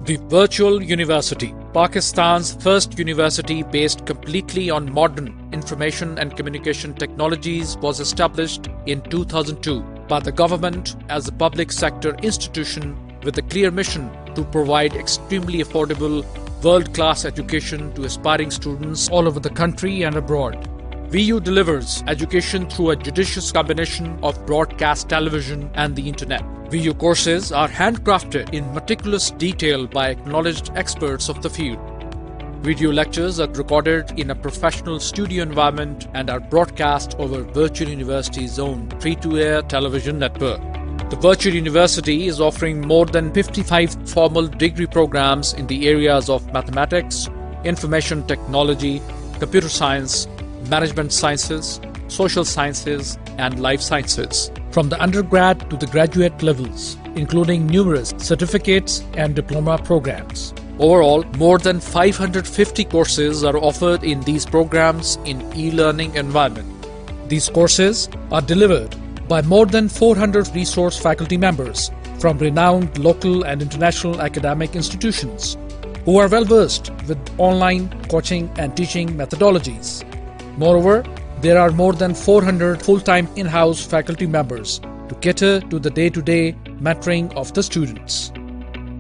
The Virtual University, Pakistan's first university based completely on modern information and communication technologies, was established in 2002 by the government as a public sector institution with a clear mission to provide extremely affordable, world-class education to aspiring students all over the country and abroad. VU delivers education through a judicious combination of broadcast television and the internet. VU courses are handcrafted in meticulous detail by acknowledged experts of the field. Video lectures are recorded in a professional studio environment and are broadcast over Virtual University's own free-to-air television network. The Virtual University is offering more than 55 formal degree programs in the areas of mathematics, information technology, computer science, management sciences, social sciences, and life sciences, from the undergrad to the graduate levels, including numerous certificates and diploma programs. Overall, more than 550 courses are offered in these programs in e-learning environment. These courses are delivered by more than 400 resource faculty members from renowned local and international academic institutions who are well versed with online coaching and teaching methodologies. Moreover, there are more than 400 full-time in-house faculty members to cater to the day-to-day mentoring of the students.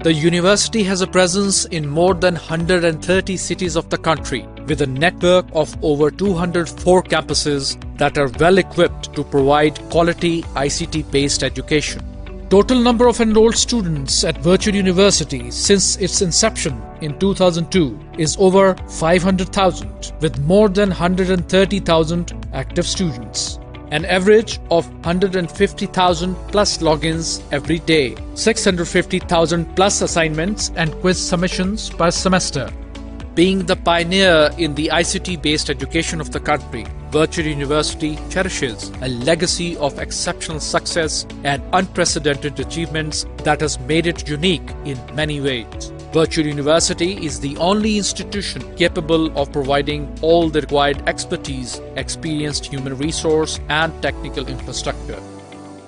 The university has a presence in more than 130 cities of the country, with a network of over 204 campuses that are well equipped to provide quality ICT-based education. Total number of enrolled students at Virtual University since its inception in 2002 is over 500,000, with more than 130,000 active students. An average of 150,000 plus logins every day, 650,000 plus assignments and quiz submissions per semester. Being the pioneer in the ICT-based education of the country, Virtual University cherishes a legacy of exceptional success and unprecedented achievements that has made it unique in many ways. Virtual University is the only institution capable of providing all the required expertise, experienced human resource, and technical infrastructure.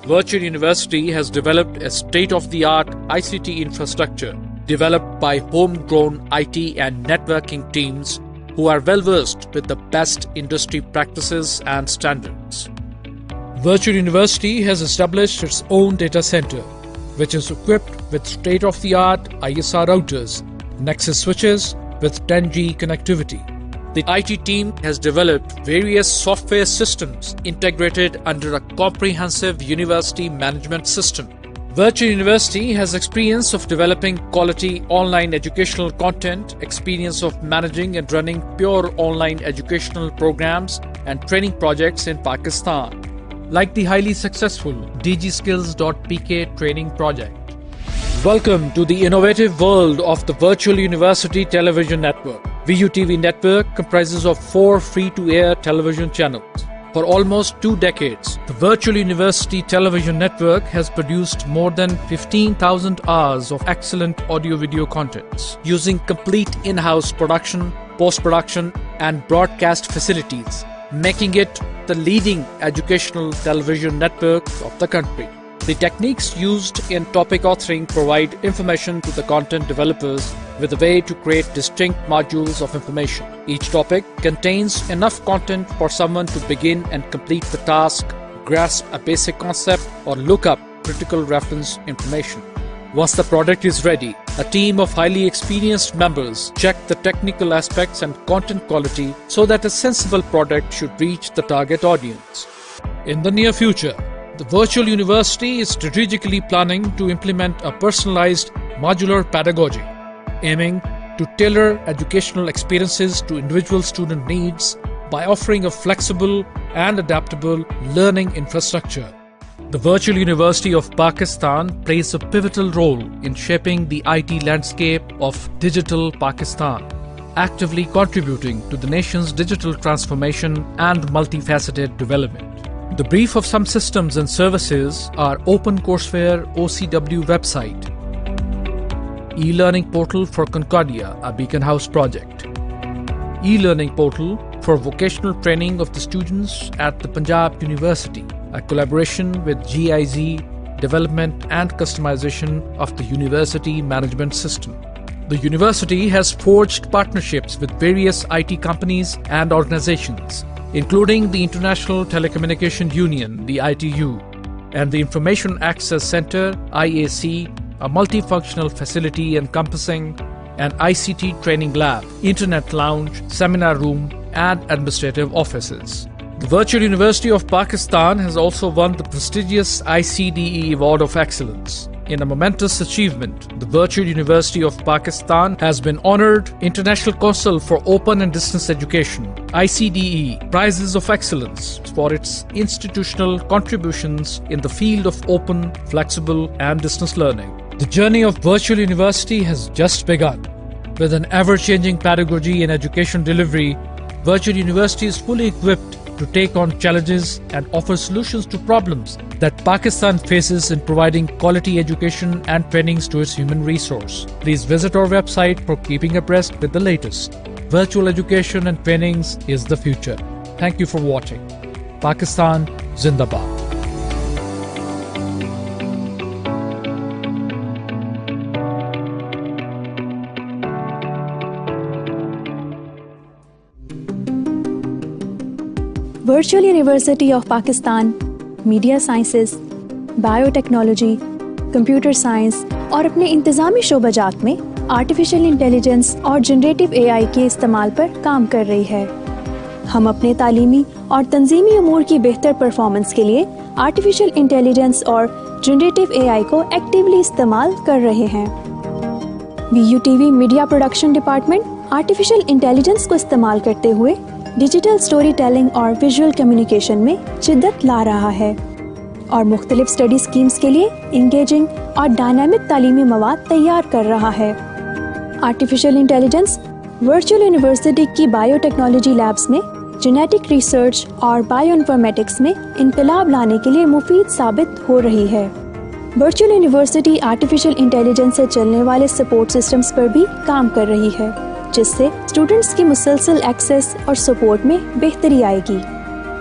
Virtual University has developed a state-of-the-art ICT infrastructure developed by homegrown IT and networking teams who are well versed with the best industry practices and standards. Virtual University has established its own data center, which is equipped with state-of-the-art ISR routers, Nexus switches with 10G connectivity. The IT team has developed various software systems integrated under a comprehensive university management system. Virtual University has experience of developing quality online educational content, experience of managing and running pure online educational programs and training projects in Pakistan, like the highly successful DigiSkills.pk training project. Welcome to the innovative world of the Virtual University Television Network. VUTV Network comprises of 4 free-to-air television channels. For almost 2 decades, the Virtual University Television Network has produced more than 15,000 hours of excellent audio-video contents using complete in-house production, post-production, and broadcast facilities, making it the leading educational television network of the country. The techniques used in topic authoring provide information to the content developers with a way to create distinct modules of information. Each topic contains enough content for someone to begin and complete the task, grasp a basic concept, or look up critical reference information. Once the product is ready, a team of highly experienced members check the technical aspects and content quality so that a sensible product should reach the target audience. In the near future, the Virtual University is strategically planning to implement a personalized modular pedagogy, aiming to tailor educational experiences to individual student needs by offering a flexible and adaptable learning infrastructure. The Virtual University of Pakistan plays a pivotal role in shaping the IT landscape of digital Pakistan, actively contributing to the nation's digital transformation and multifaceted development. The brief of some systems and services are OpenCourseWare OCW website, e-learning portal for Concordia, a Beacon House project, e-learning portal for vocational training of the students at the Punjab University, a collaboration with GIZ, development and customization of the university management system. The university has forged partnerships with various IT companies and organizations, including the International Telecommunication Union, the ITU, and the Information Access Center, IAC, a multifunctional facility encompassing an ICT training lab, internet lounge, seminar room, and administrative offices. The Virtual University of Pakistan has also won the prestigious ICDE Award of Excellence. In a momentous achievement, the Virtual University of Pakistan has been honored International Council for Open and Distance Education, ICDE, Prizes of Excellence for its institutional contributions in the field of open, flexible, and distance learning. The journey of Virtual University has just begun. With an ever-changing pedagogy in education delivery, Virtual University is fully equipped to take on challenges and offer solutions to problems that Pakistan faces in providing quality education and trainings to its human resource. Please visit our website for keeping abreast with the latest. Virtual education and trainings is the future. Thank you for watching. Pakistan Zindabad. Virtual university of Pakistan media sciences, biotechnology, computer science और अपने इंतज़ामी शोबाजात में artificial intelligence और generative AI के इस्तेमाल पर काम कर रही है। हम अपने तालीमी और तंजीमी अमूर की बेहतर परफॉर्मेंस के लिए आर्टिफिशियल इंटेलिजेंस और जनरेटिव एआई को एक्टिवली इस्तेमाल कर रहे हैं। VUTV media production department artificial intelligence को इस्तेमाल करते हुए डिजिटल स्टोरी टेलिंग और विजुअल कम्युनिकेशन में शिद्दत ला रहा है और मुख्तलिफ स्टडी स्कीम्स के लिए इंगेजिंग और डायनामिक तालीमी मवाद तैयार कर रहा है। आर्टिफिशियल इंटेलिजेंस वर्चुअल यूनिवर्सिटी की बायोटेक्नोलॉजी लैब्स में जेनेटिक रिसर्च और बायोइन्फॉर्मेटिक्स में इनकलाब लाने के लिए मुफीद साबित हो रही है। वर्चुअल यूनिवर्सिटी आर्टिफिशियल इंटेलिजेंस से चलने वाले सपोर्ट सिस्टम्स पर भी काम कर रही है, जिससे स्टूडेंट्स की मुसलसल एक्सेस और सपोर्ट में बेहतरी आएगी।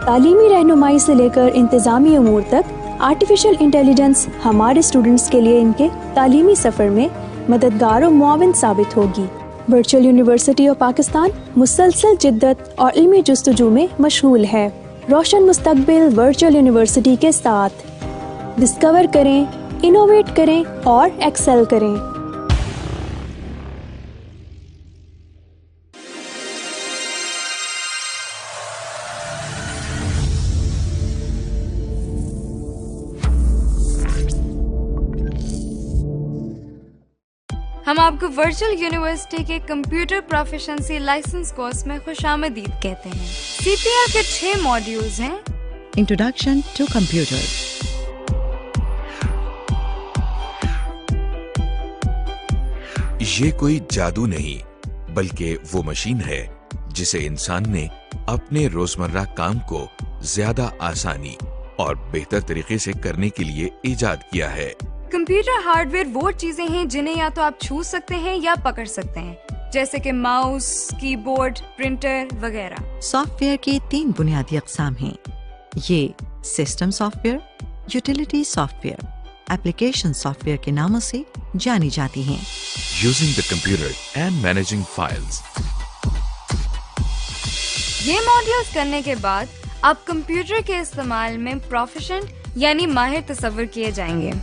तालीमी रहनुमाई से लेकर इंतज़ामी अमूर तक आर्टिफिशियल इंटेलिजेंस हमारे स्टूडेंट्स के लिए इनके तालीमी सफ़र में मददगार और मुआविन साबित होगी। वर्चुअल यूनिवर्सिटी ऑफ पाकिस्तान मुसलसल जिद्दत और इल्मी जुस्तजू में मशगूल है। रोशन मुस्तकबिल वर्चुअल यूनिवर्सिटी के साथ। डिस्कवर करें, इनोवेट करें और एक्सेल करें। हम आपको वर्चुअल यूनिवर्सिटी के कंप्यूटर प्रोफिशिएंसी लाइसेंस कोर्स में खुशामदीद कहते हैं। CPR के 6 मॉड्यूल्स हैं। इंट्रोडक्शन टू कंप्यूटर, ये कोई जादू नहीं बल्कि वो मशीन है जिसे इंसान ने अपने रोजमर्रा काम को ज्यादा आसानी और बेहतर तरीके से करने के लिए इजाद किया है। कंप्यूटर हार्डवेयर वो चीजें हैं जिन्हें या तो आप छू सकते हैं या पकड़ सकते हैं, जैसे कि माउस, कीबोर्ड, प्रिंटर वगैरह। सॉफ्टवेयर की 3 बुनियादी अक़साम हैं। ये system software, utility software, application software के नामों से जानी जाती हैं। Using the computer and managing files. ये मॉड्यूल्स करने के बाद आप कंप्यूटर के इस्तेमाल में प्रोफिशिएंट यानी माहिर तस्वर किए जाएंगे।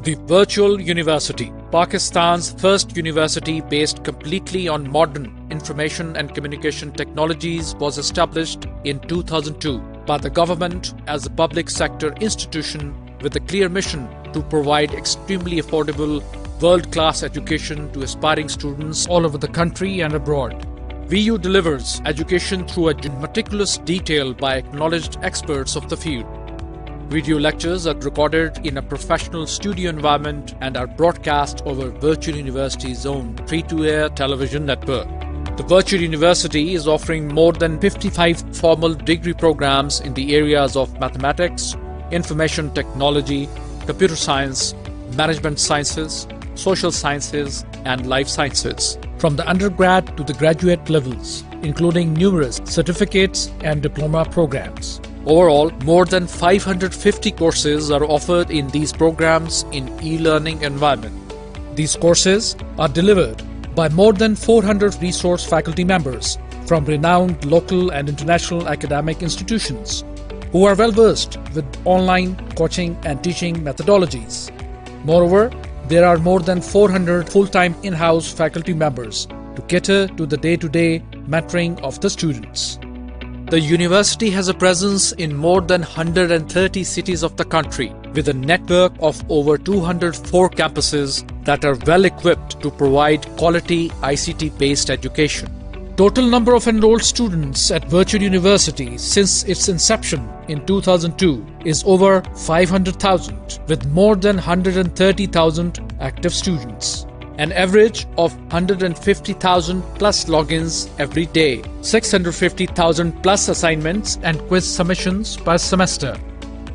The Virtual University, Pakistan's first university based completely on modern information and communication technologies, was established in 2002 by the government as a public sector institution with a clear mission to provide extremely affordable, world-class education to aspiring students all over the country and abroad. VU delivers education through a meticulous detail by acknowledged experts of the field. Video lectures are recorded in a professional studio environment and are broadcast over Virtual University's own free-to-air television network. The Virtual University is offering more than 55 formal degree programs in the areas of mathematics, information technology, computer science, management sciences, social sciences, and life sciences, from the undergrad to the graduate levels, including numerous certificates and diploma programs. Overall, more than 550 courses are offered in these programs in e-learning environment. These courses are delivered by more than 400 resource faculty members from renowned local and international academic institutions who are well versed with online coaching and teaching methodologies. Moreover, there are more than 400 full-time in-house faculty members to cater to the day-to-day mentoring of the students. The university has a presence in more than 130 cities of the country, with a network of over 204 campuses that are well equipped to provide quality ICT-based education. Total number of enrolled students at Virtual University since its inception in 2002 is over 500,000, with more than 130,000 active students. An average of 150,000 plus logins every day, 650,000 plus assignments and quiz submissions per semester.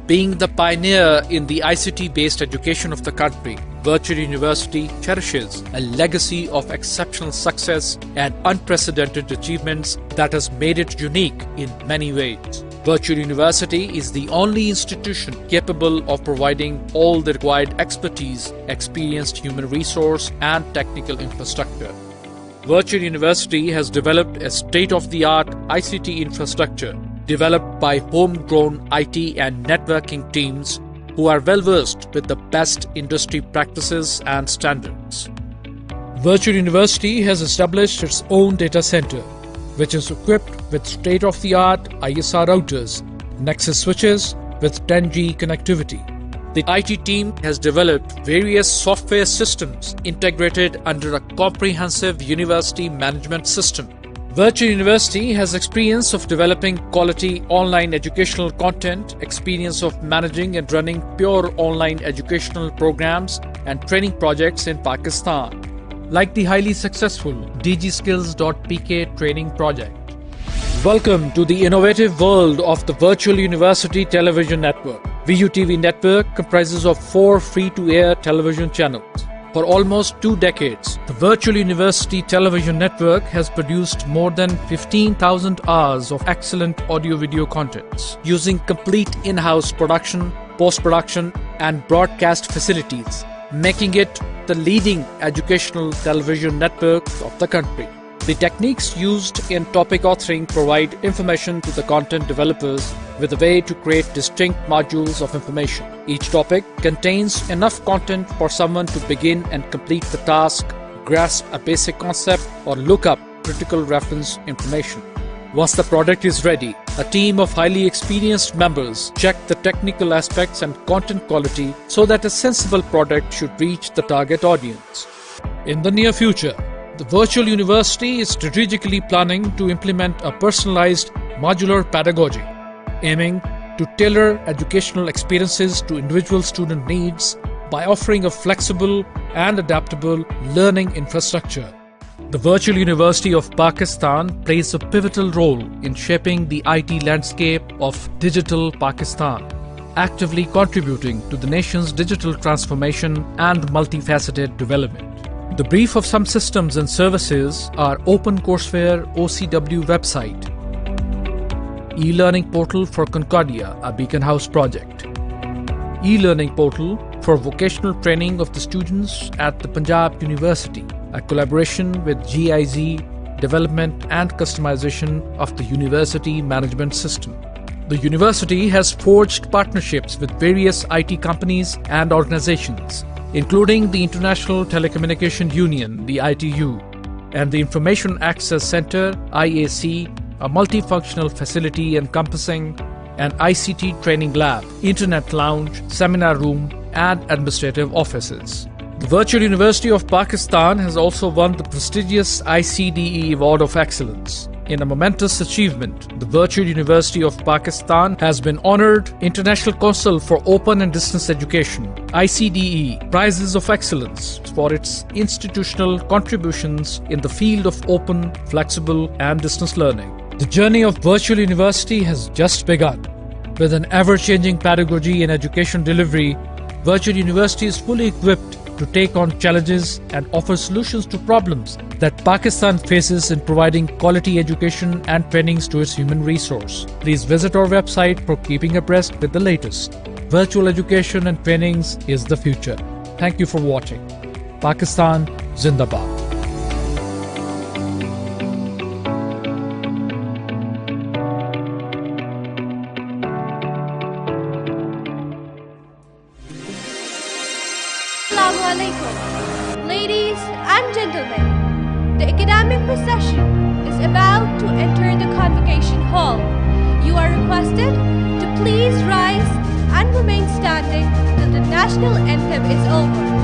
Being the pioneer in the ICT-based education of the country, Virtual University cherishes a legacy of exceptional success and unprecedented achievements that has made it unique in many ways. Virtual University is the only institution capable of providing all the required expertise, experienced human resource, and technical infrastructure. Virtual University has developed a state-of-the-art ICT infrastructure developed by homegrown IT and networking teams who are well versed with the best industry practices and standards. Virtual University has established its own data center, which is equipped with state-of-the-art ISR routers, Nexus switches with 10G connectivity. The IT team has developed various software systems integrated under a comprehensive university management system. Virtual University has experience of developing quality online educational content, experience of managing and running pure online educational programs and training projects in Pakistan, like the highly successful DigiSkills.pk training project. Welcome to the innovative world of the Virtual University Television Network. VUTV Network comprises of 4 free-to-air television channels. For almost 2 decades, the Virtual University Television Network has produced more than 15,000 hours of excellent audio-video contents using complete in-house production, post-production, and broadcast facilities, making it the leading educational television network of the country. The techniques used in topic authoring provide information to the content developers with a way to create distinct modules of information. Each topic contains enough content for someone to begin and complete the task, grasp a basic concept, or look up critical reference information. Once the product is ready, a team of highly experienced members check the technical aspects and content quality so that a sensible product should reach the target audience. In the near future, the Virtual University is strategically planning to implement a personalized modular pedagogy, aiming to tailor educational experiences to individual student needs by offering a flexible and adaptable learning infrastructure. The Virtual University of Pakistan plays a pivotal role in shaping the IT landscape of digital Pakistan, actively contributing to the nation's digital transformation and multifaceted development. The brief of some systems and services are OpenCourseWare OCW website, e-learning portal for Concordia, a Beacon House project, e-learning portal for vocational training of the students at the Punjab University, a collaboration with GIZ, development and customization of the university management system. The university has forged partnerships with various IT companies and organizations, including the International Telecommunication Union, the ITU, and the Information Access Center, IAC, a multifunctional facility encompassing an ICT training lab, internet lounge, seminar room, and administrative offices. The Virtual University of Pakistan has also won the prestigious ICDE Award of Excellence. In a momentous achievement, the Virtual University of Pakistan has been honored International Council for Open and Distance Education, ICDE, Prizes of Excellence for its institutional contributions in the field of open, flexible, and distance learning. The journey of Virtual University has just begun. With an ever-changing pedagogy and education delivery, Virtual University is fully equipped to take on challenges and offer solutions to problems that Pakistan faces in providing quality education and trainings to its human resource. Please visit our website for keeping abreast with the latest. Virtual education and trainings is the future. Thank you for watching. Pakistan Zindabad. Assalamu alaikum. Ladies and gentlemen, the academic procession is about to enter the convocation hall. You are requested to please rise and remain standing till the national anthem is over.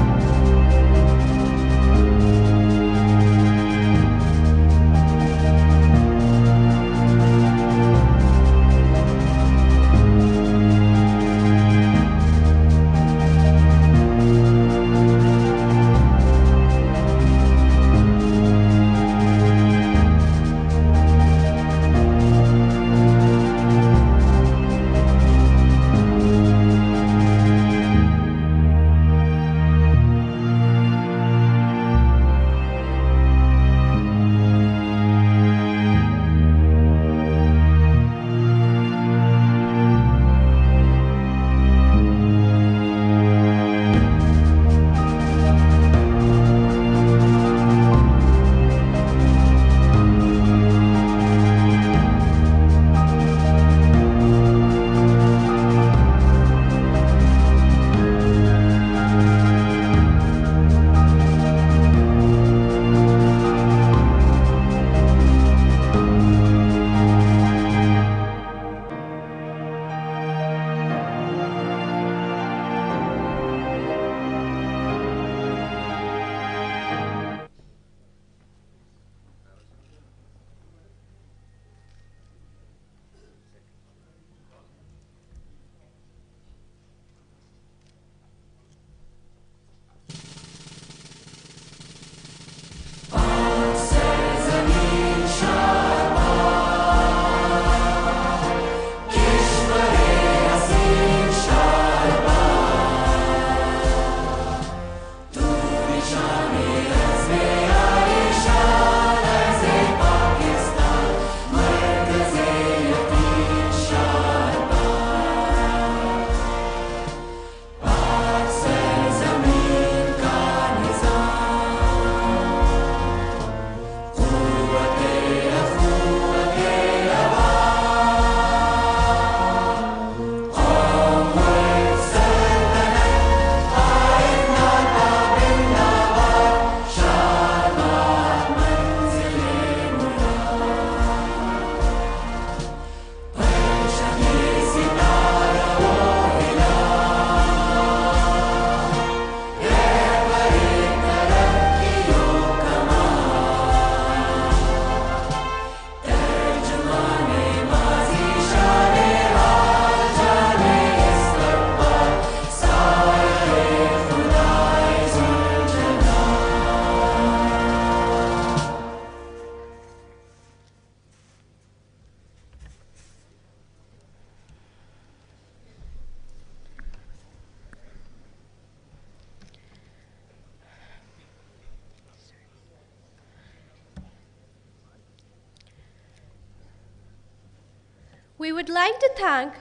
We would like to thank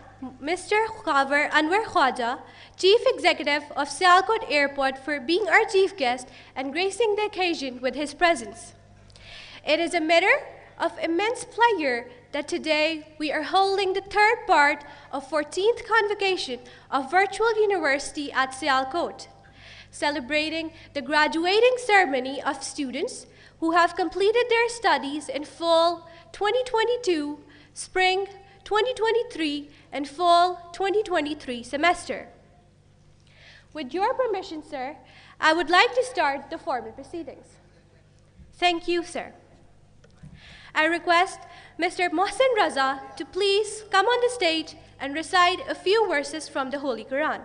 Mr. Khavar Anwar Khwaja, Chief Executive of Sialkot Airport, for being our chief guest and gracing the occasion with his presence. It is a matter of immense pleasure that today we are holding the third part of 14th convocation of Virtual University at Sialkot, celebrating the graduating ceremony of students who have completed their studies in fall 2022, spring 2023, and fall 2023 semester. With your permission, sir, I would like to start the formal proceedings. Thank you, sir. I request Mr. Mohsen Raza to please come on the stage and recite a few verses from the Holy Quran.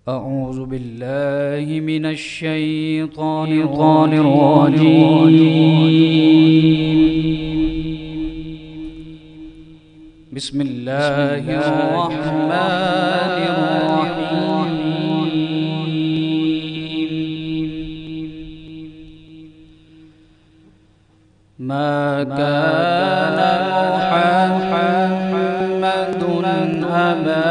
أعوذ بالله من الشيطان الرجيم بسم الله الرحمن الرحيم ما كان محمد أبا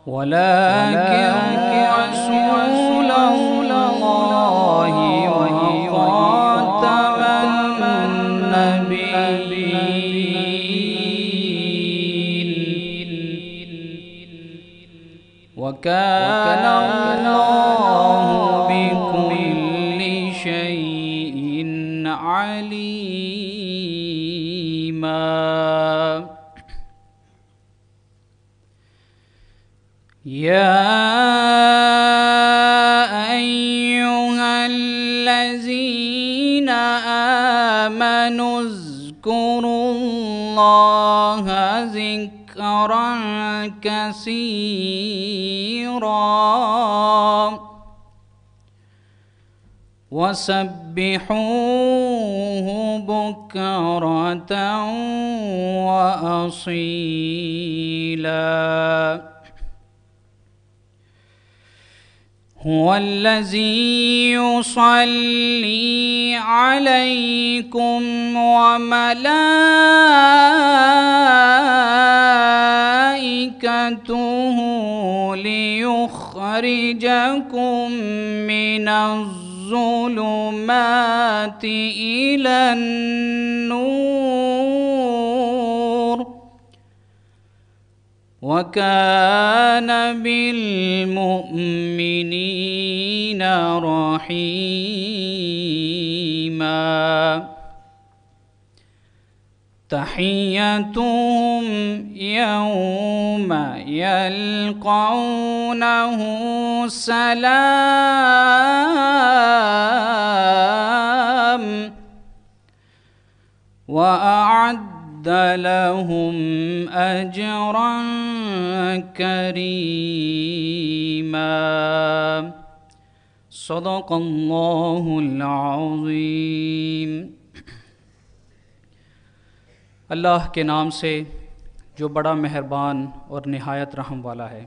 ولكن رسول الله وخاتم النبيين وكان الله بكل شيء عليما يا أيها الذين آمنوا اذكروا الله ذكرا كثيرا وسبحوه بكرة وأصيلا هو الذي يصلي عليكم وملائكته ليخرجكم من الظلمات إلى النور وكان بالمؤمنين رحيما تحيتهم يوم يلقونه سلام وأعد لهم أجرا كريما صدق الله العظيم اللہ کے نام سے جو بڑا مہربان اور نہایت رحم والا ہے۔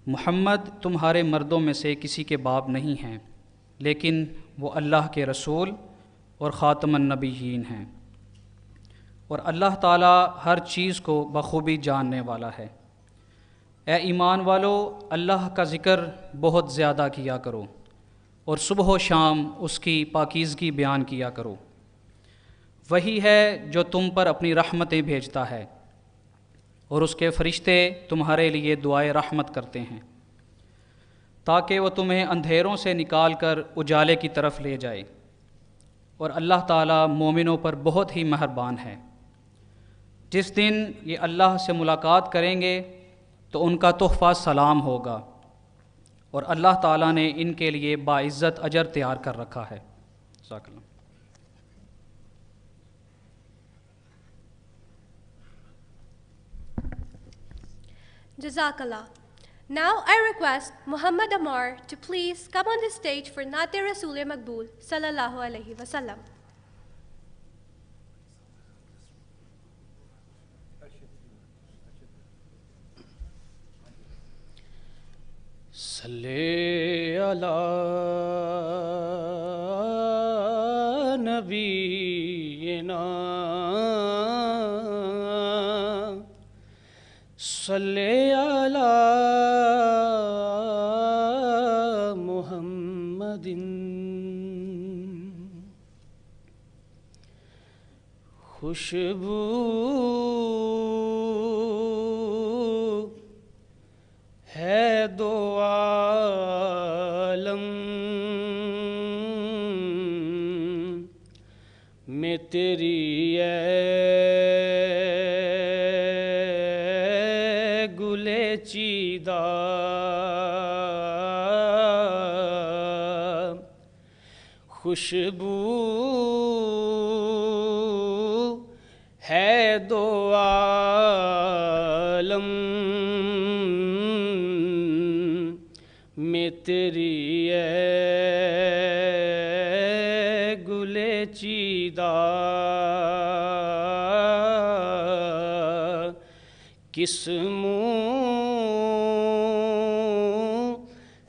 محمد تمہارے مردوں میں سے کسی کے باپ نہیں ہیں، لیکن وہ اللہ کے رسول اور خاتم النبیین ہیں، اور اللہ تعالیٰ ہر چیز کو بخوبی جاننے والا ہے۔ اے ایمان والو، اللہ کا ذکر بہت زیادہ کیا کرو اور صبح و شام اس کی پاکیزگی بیان کیا کرو۔ وہی ہے جو تم پر اپنی رحمتیں بھیجتا ہے، اور اس کے فرشتے تمہارے لیے دعائے رحمت کرتے ہیں، تاکہ وہ تمہیں اندھیروں سے نکال کر اجالے کی طرف لے جائے، اور اللہ تعالیٰ مومنوں پر بہت ہی مہربان ہے۔ جس دن یہ اللہ سے ملاقات کریں گے تو ان کا تحفہ سلام ہوگا، اور اللہ تعالیٰ نے ان کے لیے باعزت اجر تیار کر رکھا ہے۔ جزاک اللہ۔ Jazakallah. Now I request Muhammad Ammar to please come on the stage for Naat Rasool Maqbool sallallahu alaihi wasallam. صلی علی نبینا صلی علی محمد خوشبو ہے دو عالم میں تیری اے گلے چیدہ خوشبو ہے دو عالم میں تیری ہے گلے چیدہ کس منہ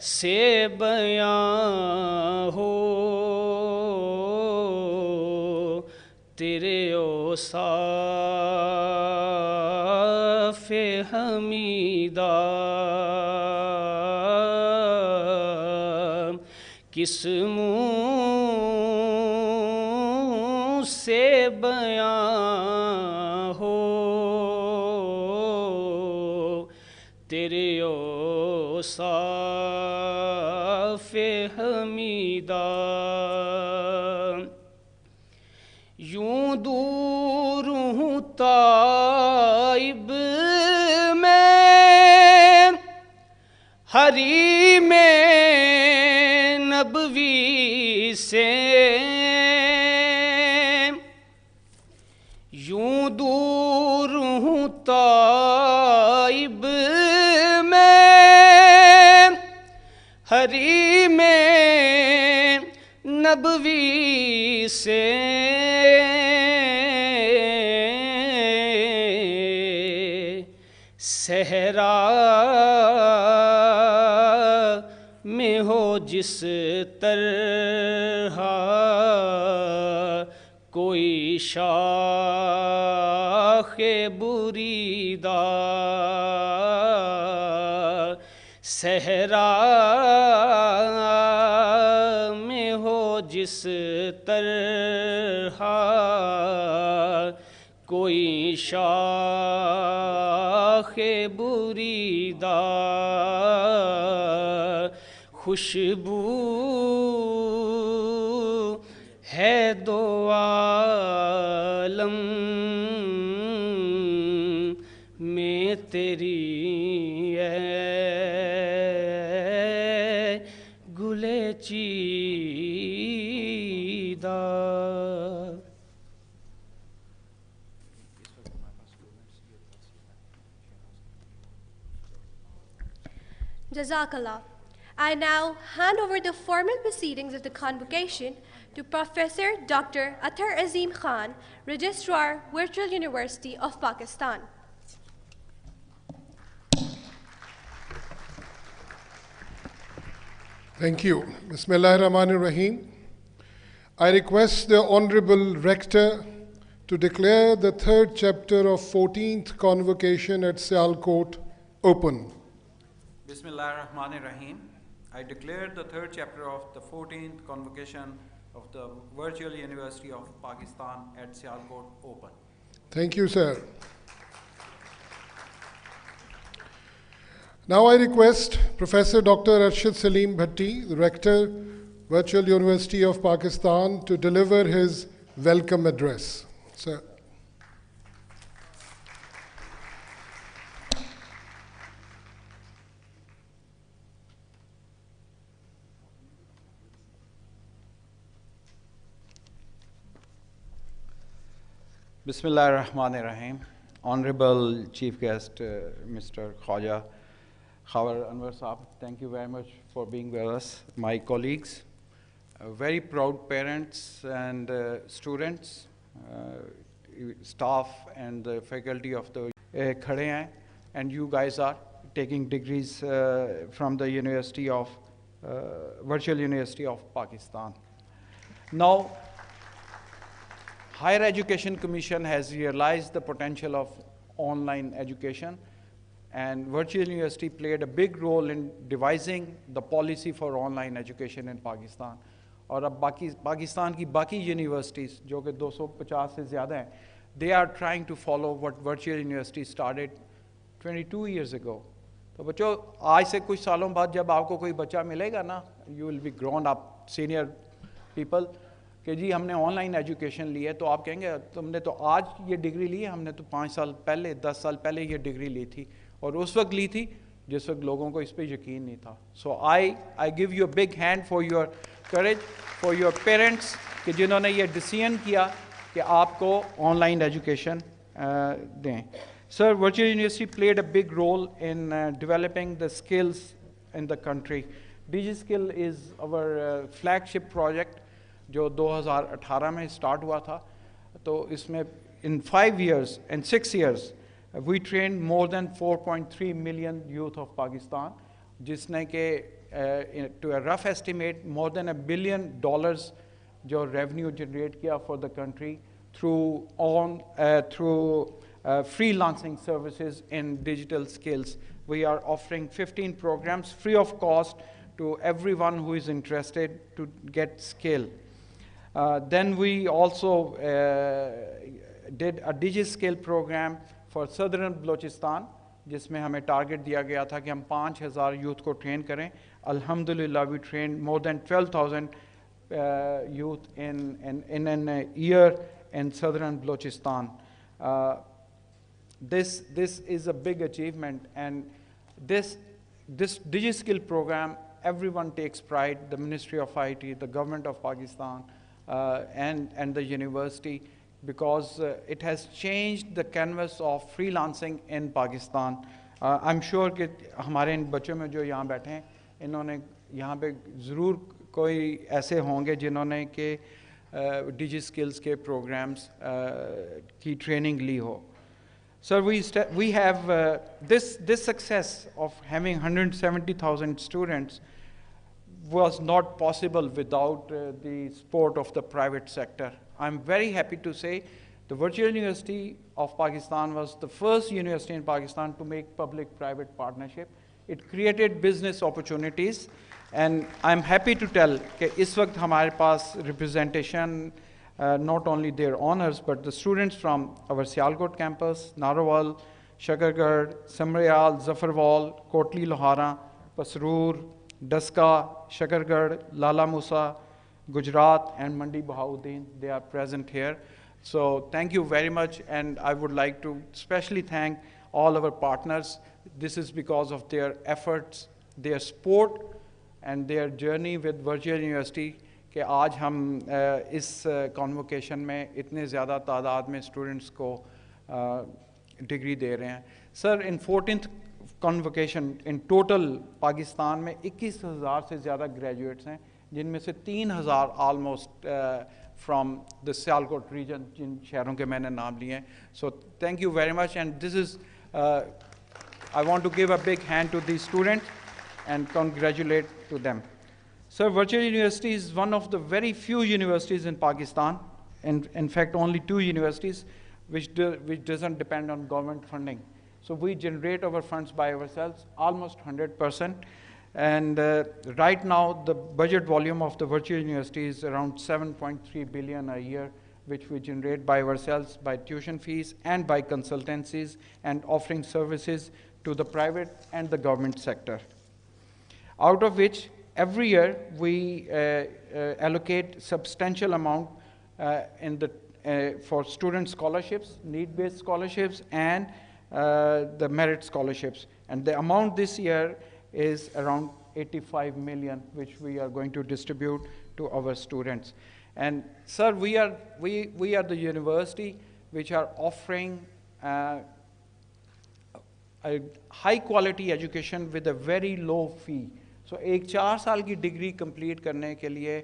سے بیاں ہو تیرے اوصاف حمیدہ کس منہ سے بیاں ہو تیرے اوصاف حمیدہ یوں دور ہوں طائب میں حریم نبوی سے یوں دور ہوں طائب میں حریم نبوی سے صحرا میں ہو جس طرح کوئی شاخ بریدہ صحرا میں ہو جس طرح کوئی شاخ بریدہ خوشبو ہے دو عالم میں تیری ہے گلے چیدہ Jazakallah. I now hand over the formal proceedings of the convocation to Professor Dr. Attar Azim Khan, Registrar, Virtual University of Pakistan. Thank you. Bismillahirrahmanirrahim. I request the Honorable Rector to declare the third chapter of 14th Convocation at Sialkot open. Bismillahirrahmanirrahim. I declare the third chapter of the 14th Convocation of the Virtual University of Pakistan at Sialkot open. Thank you, sir. Now I request Professor Dr. Arshad Salim Bhatti, the Rector, Virtual University of Pakistan, to deliver his welcome address. Sir. Bismillah ar-Rahman ar-Rahim. Honorable Chief Guest, Mr. Khwaja Khavar Anwar Saab, thank you very much for being with us. My colleagues, very proud parents and students, staff and the faculty of the khade hain, and you guys are taking degrees from the University of Virtual University of Pakistan. Now, Higher Education Commission has realized the potential of online education, and Virtual University played a big role in devising the policy for online education in Pakistan. اور اب پاکستان کی باقی universities جو کہ 250 سے زیادہ ہیں, they are trying to follow what Virtual University started 22 years ago. تو بچوں, آج سے کچھ سالوں بعد جب آپ کو کوئی بچہ ملے گا نا, you will be grown up senior people, کہ جی ہم نے آن لائن ایجوکیشن لی ہے, تو آپ کہیں گے تم نے تو آج یہ ڈگری لی ہے, ہم نے تو 5 سال پہلے 10 سال پہلے یہ ڈگری لی تھی. اور اس وقت لی تھی جس وقت لوگوں کو اس پہ یقین نہیں تھا. So I give you a big hand for your courage, for your parents, کہ جنہوں نے یہ ڈیسیژن کیا کہ آپ کو آن لائن ایجوکیشن دیں. Sir, Virtual University played a big role in developing the skills in the country. DigiSkill is our flagship project جو 2018 میں اسٹارٹ ہوا تھا. تو اس میں in 5 years and 6 years we trained more than 4.3 million youth of Pakistan, جس نے کہ to a rough estimate more than $1 billion جو revenue generate کیا for the country through freelancing services in digital skills. We are offering 15 programs free of cost to everyone who is interested to get skill. Then we also did a DigiSkill program for Southern Balochistan, جس میں ہمیں target دیا گیا تھا کہ ہم 5,000 youth کو train کریں. الحمدللہ we trained more than 12,000 youth in an year in Southern Balochistan. This is a big achievement, and this DigiSkill program, everyone takes pride, the Ministry of IT, the government of Pakistan, and the university, because it has changed the canvas of freelancing in Pakistan. I'm sure کہ ہمارے ان بچوں میں جو یہاں بیٹھے ہیں انہوں نے یہاں پہ ضرور کوئی ایسے ہوں گے جنہوں نے کہ DigiSkills کے پروگرامز کی ٹریننگ لی ہو. Sir, we have this success of having 170,000 students was not possible without the support of the private sector. I'm very happy to say the Virtual University of Pakistan was the first university in Pakistan to make public-private partnership. It created business opportunities, and I'm happy to tell that is waqt hamare paas representation, not only their honors, but the students from our Sialkot campus, Narowal, Shakargarh, Samrayal, Zafarwal, Kotli Lohara, Pasroor, Daska, Shakargarh, Lala Musa, Gujarat, and Mandi Bahauddin, they are present here. So thank you very much, and I would like to especially thank all our partners. This is because of their efforts, their support, and their journey with Virtual University کہ آج ہم اس convocation میں اتنے زیادہ تعداد میں students کو degree دے رہے ہیں. سر, ان 14th کانووکیشن ان ٹوٹل پاکستان میں 21,000 سے زیادہ گریجویٹس ہیں, جن میں سے 3,000 almost from the Sialkot region, جن شہروں کے میں نے نام لیے ہیں. So thank you very much, and this is I want to give a big hand to the students and congratulate to them. Sir, Virtual University is one of the very few universities in Pakistan, and in fact only 2 universities which doesn't depend on government funding. So we generate our funds by ourselves, almost 100%. And right now the budget volume of the Virtual University is around 7.3 billion a year, which we generate by ourselves, by tuition fees and by consultancies, and offering services to the private and the government sector. Out of which every year we allocate substantial amount for student scholarships, need-based scholarships, and the merit scholarships. And the amount this year is around 85 million, which we are going to distribute to our students. And sir, we are the university which are offering a high quality education with a very low fee. سو ایک 4 سال کی degree complete کرنے کے لیے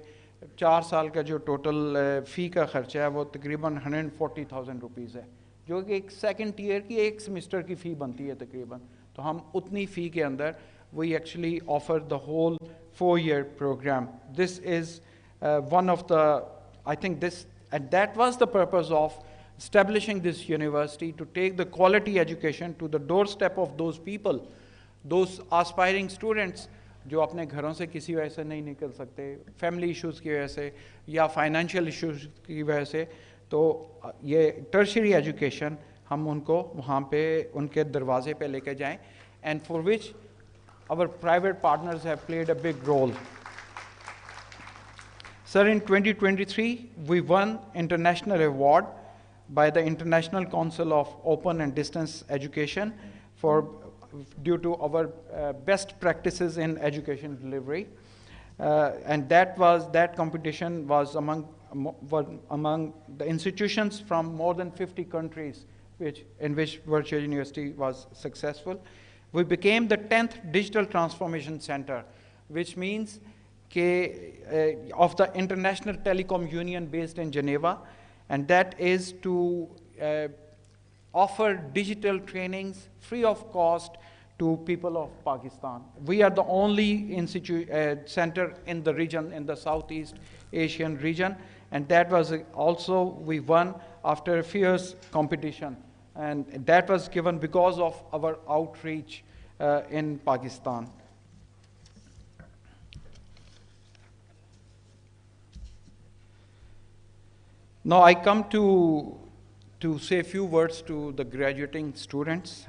4 سال کا جو total فی کا خرچہ ہے وہ تقریباً 140,000 روپیز ہے, جو کہ ایک سیکنڈ ایئر کی ایک سیمسٹر کی فی بنتی ہے تقریباً. تو ہم اتنی فی کے اندر we actually offer the whole 4-year program. This is one of the, I think this, and that was the purpose of establishing this university, to take the quality education to the doorstep of those people, those aspiring students جو اپنے گھروں سے کسی وجہ سے نہیں نکل سکتے, فیملی ایشوز کی وجہ سے یا فائنینشیل ایشوز کی وجہ سے. تو یہ ٹرشری ایجوکیشن ہم ان کو وہاں پہ ان کے دروازے پہ لے کے جائیں, and for which our private partners have played a big role. Sir, in 2023, we won international award by the International Council of Open and Distance Education for due to our best practices in education delivery. And that competition was among the institutions from more than 50 countries in which Virtual University was successful. We became the 10th Digital Transformation Center, which means of the International Telecom Union based in Geneva, and that is to offer digital trainings free of cost to people of Pakistan. We are the only center in the region, in the Southeast Asian region, and that was also, we won after a fierce competition. And that was given because of our outreach in Pakistan. Now I come to say a few words to the graduating students.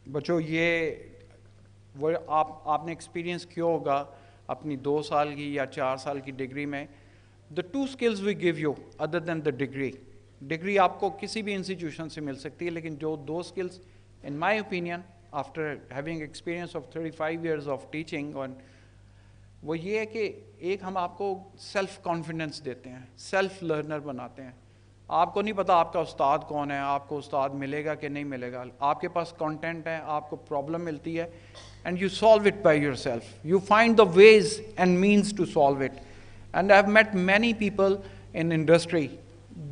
बच्चों ये वो आपने experience किया होगा अपनी 2 साल की या 4 साल की डिग्री में. The 2 skills we give you other than the degree आपको किसी भी इंस्टीट्यूशन से मिल सकती है, लेकिन जो 2 skills in my opinion after having experience of 35 years of teaching on, वो ये है कि एक हम आपको सेल्फ कॉन्फिडेंस देते हैं, सेल्फ लर्नर बनाते हैं. आपको नहीं पता आपका उस्ताद कौन है, आपको उस्ताद मिलेगा कि नहीं मिलेगा, आपके पास कंटेंट है, आपको प्रॉब्लम मिलती है, and you solve it by yourself. You find the ways and means to solve it. And I've met many people in industry,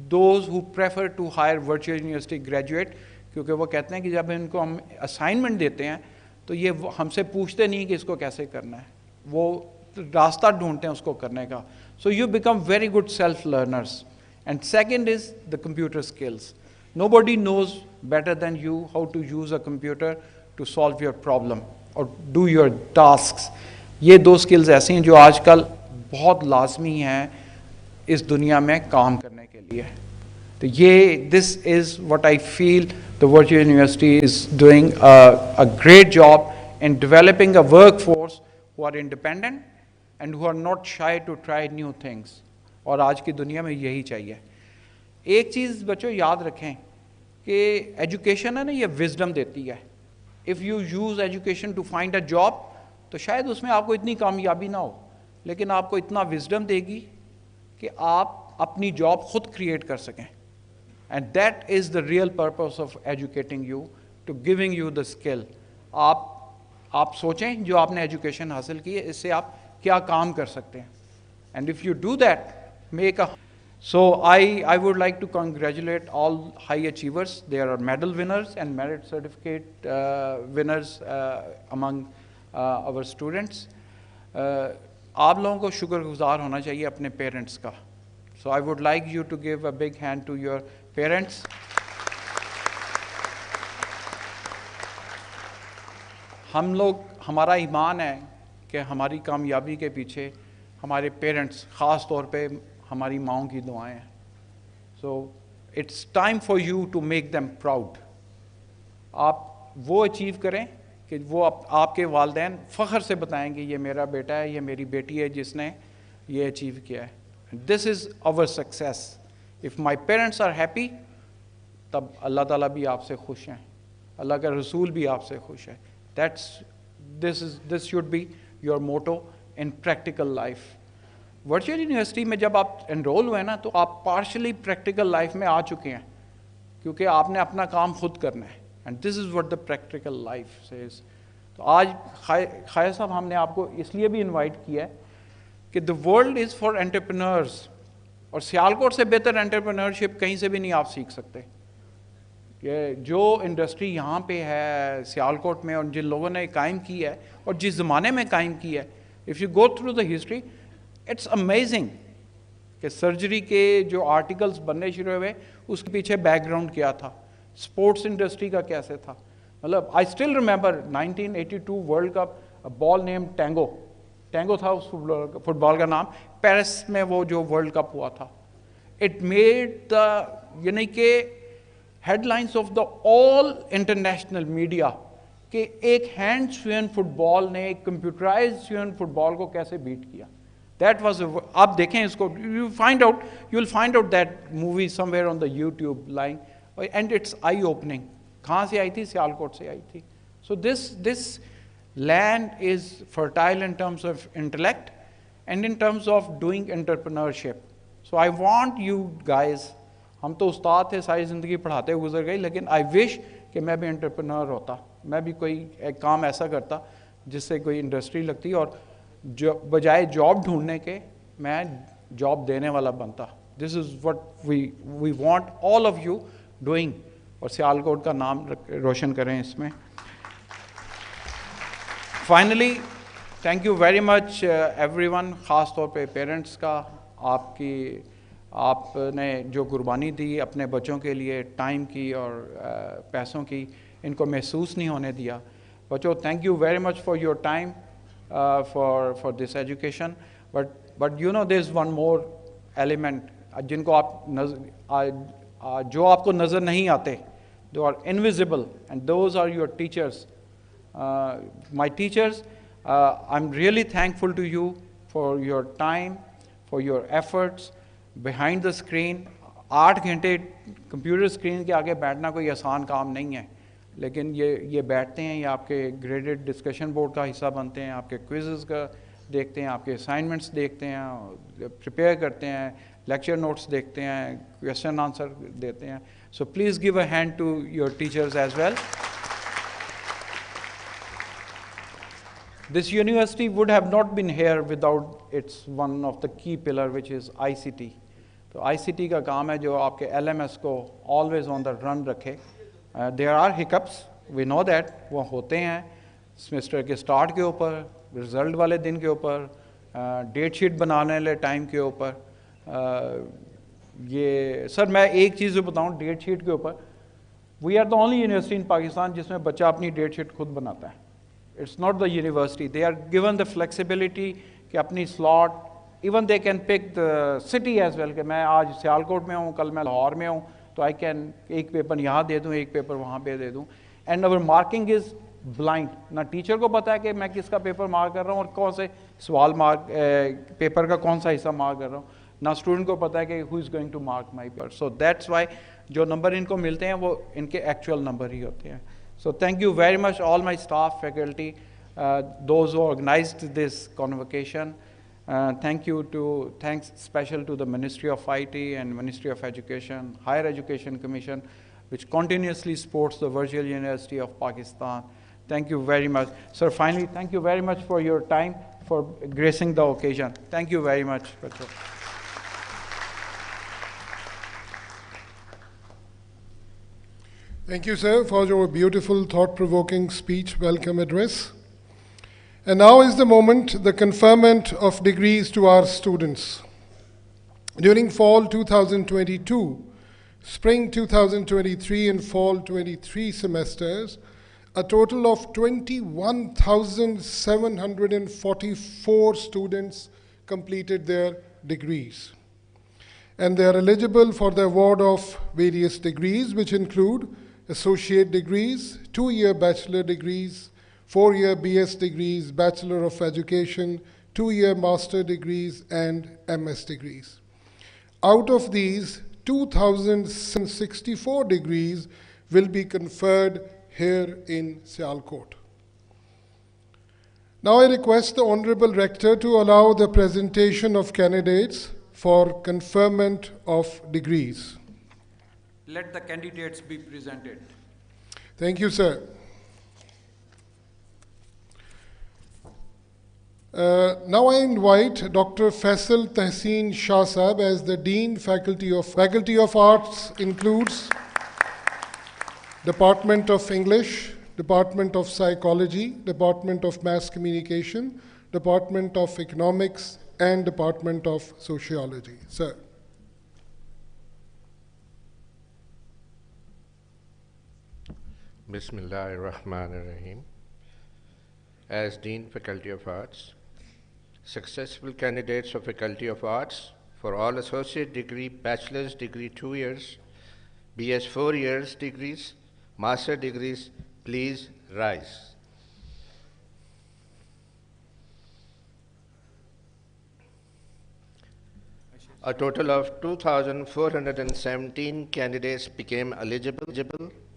those who prefer to hire virtual university graduate, क्योंकि वो कहते हैं कि जब इनको हम असाइनमेंट देते हैं तो ये हमसे पूछते नहीं कि इसको कैसे करना है, वो रास्ता ढूंढते हैं उसको करने का. So you become very good self learners. And second is the computer skills. Nobody knows better than you how to use a computer to solve your problem or do your tasks. ये 2 skills ऐसी हैं जो आजकल बहुत लाजमी हैं इस दुनिया में काम करने के लिए. तो ये this is what I feel the Virtual University is doing a great job in developing a workforce who are independent and who are not shy to try new things. और आज की दुनिया में यही चाहिए. एक चीज़ बच्चों याद रखें कि एजुकेशन है ना, ये विजडम देती है. If you use education to find a job तो शायद उसमें आपको इतनी कामयाबी ना हो, लेकिन आपको इतना विजडम देगी कि आप अपनी जॉब खुद क्रिएट कर सकें. And that is the real purpose of educating you, to giving you the skill. आप सोचें जो आपने एजुकेशन हासिल की है इससे आप क्या काम कर सकते हैं. And if you do that, So I would like to congratulate all high achievers. There are medal winners and merit certificate winners among our students. आप लोगों को शुक्रगुजार होना चाहिए अपने पेरेंट्स का. So I would like you to give a big hand to your parents. हम लोग, हमारा ईमान है कि हमारी कामयाबी के पीछे हमारे पेरेंट्स, ख़ास तौर पे हमारी माँओं की दुआएं हैं. So it's time for you to make them proud. आप वो अचीव करें कि वो आपके वालिदैन फ़ख्र से बताएंगे ये मेरा बेटा है, ये मेरी बेटी है जिसने ये अचीव किया है. This is our success. If my parents are happy तब अल्लाह ताला भी आपसे खुश हैं, अल्लाह का रसूल भी आपसे खुश है. This should be your motto in practical life. Virtual university में जब आप एनरोल हुए ना तो आप पार्शली प्रैक्टिकल लाइफ में आ चुके हैं, क्योंकि आपने अपना काम खुद करना है. And this is what the practical life says. तो आज खाया साहब हमने आपको इसलिए भी इनवाइट किया है कि the world is for entrepreneurs, और सियालकोट से बेहतर एंटरप्रेन्योरशिप कहीं से भी नहीं आप सीख सकते. ये जो इंडस्ट्री यहाँ पे है सियालकोट में और जिन लोगों ने कायम की है और जिस ज़माने में कायम की है, if you go through the history it's amazing कि सर्जरी के जो आर्टिकल्स बनने शुरू हुए उसके पीछे बैकग्राउंड क्या था, स्पोर्ट्स इंडस्ट्री का कैसे था. मतलब I still remember 1982 world cup, ball name tango था उस फुटबॉल का नाम. पेरिस में वो जो वर्ल्ड कप हुआ था, इट मेड द यानी कि headlines of the all international media कि एक हैंड स्विन फुटबॉल ने एक कंप्यूटराइज्ड स्विन फुटबॉल को कैसे बीट किया. दैट वाज, आप देखें इसको, you will find out that movie somewhere on the YouTube lying, and it's I opening. कहाँ से आई थी? सियालकोट से आई थी. So this land is fertile in terms of intellect and in terms of doing entrepreneurship. So I want you guys, ہم تو استاد تھے ساری زندگی پڑھاتے گزر گئی, لیکن آئی وش کہ میں بھی انٹرپرنور ہوتا, میں بھی کوئی ایک کام ایسا کرتا جس سے کوئی انڈسٹری لگتی اور بجائے جاب ڈھونڈنے کے میں جاب دینے والا بنتا. This is what we want all of you doing, اور سیالکوٹ کا نام روشن کریں اس میں. Finally thank you very much everyone, خاص طور پہ پیرنٹس کا, آپ نے جو قربانی دی اپنے بچوں کے لیے, ٹائم کی اور پیسوں کی, ان کو محسوس نہیں ہونے دیا. بچوں, thank you very much for your time for this education. But you know there is one more element جن کو جو آپ کو نظر نہیں آتے, those are invisible, and those are your teachers. My teachers, I am really thankful to you for your time, for your efforts behind the screen. 8 گھنٹے computer screen کے آگے بیٹھنا کوئی آسان کام نہیں ہے, لیکن یہ بیٹھتے ہیں, یہ آپ کے گریڈڈ ڈسکشن بورڈ کا حصہ بنتے ہیں, آپ کے کوئزز کا دیکھتے ہیں, آپ کے اسائنمنٹس دیکھتے ہیں, پریپیئر کرتے ہیں, لیکچر نوٹس دیکھتے ہیں, کویشچن آنسر دیتے ہیں. So please give a hand to your teachers as well. This university would have not been here without its one of the key pillar, which is ICT. تو ICT کا کام ہے جو آپ کے LMS کو always on the run رکھے. There are hiccups, we know that, وہ ہوتے ہیں سیمسٹر کے سٹارٹ کے اوپر, رزلٹ والے دن کے اوپر, ڈیٹ شیٹ بنانے والے ٹائم کے اوپر. یہ سر میں ایک چیز بتاؤں ڈیٹ شیٹ کے اوپر, we are the only university in Pakistan جس میں بچہ اپنی ڈیٹ شیٹ خود بناتا ہے. It's not the university. They are given the flexibility کہ اپنی slot, even they can pick the city as well, کہ میں آج سیالکوٹ میں ہوں, کل میں لاہور میں ہوں, تو I can ایک پیپر یہاں دے دوں, ایک پیپر وہاں پہ دے دوں. And our marking is blind. نہ ٹیچر کو پتا ہے کہ میں کس کا پیپر مارک کر رہا ہوں اور کون سے سوال مارک پیپر کا کون سا حصہ مارک کر رہا ہوں, نہ اسٹوڈنٹ کو پتا ہے کہ who is going to mark my paper. So that's why جو نمبر ان کو ملتے ہیں وہ ان کے ایکچوئل نمبر ہی ہوتے ہیں. So thank you very much all my staff, faculty, those who organized this convocation. Thanks special to the Ministry of IT and Ministry of Education, Higher Education Commission, which continuously supports the Virtual University of Pakistan. Thank you very much. Sir, finally, thank you very much for your time, for gracing the occasion. Thank you very much. Thank you, sir, for your beautiful, thought-provoking speech, welcome address. And now is the moment, the conferment of degrees to our students. During fall 2022, spring 2023 and fall 23 semesters, a total of 21,744 students completed their degrees. And they are eligible for the award of various degrees, which include associate degrees, 2-year bachelor degrees, 4-year BS degrees, Bachelor of Education, 2-year master degrees, and MS degrees. Out of these, 2,064 degrees will be conferred here in Sialkot. Now I request the Honorable Rector to allow the presentation of candidates for conferment of degrees. Let the candidates be presented. Thank you, sir. Now I invite Dr. Faisal Tahseen Shah Sahab as the Dean. Faculty of Arts includes Department of English, Department of Psychology, Department of Mass Communication, Department of Economics, and Department of Sociology. Sir. Bismillahirrahmanirrahim. As Dean, Faculty of Arts, successful candidates of Faculty of Arts for all associate degree, bachelor's degree 2 years, BS 4 years degrees, master degrees, please rise. A total of 2,417 candidates became eligible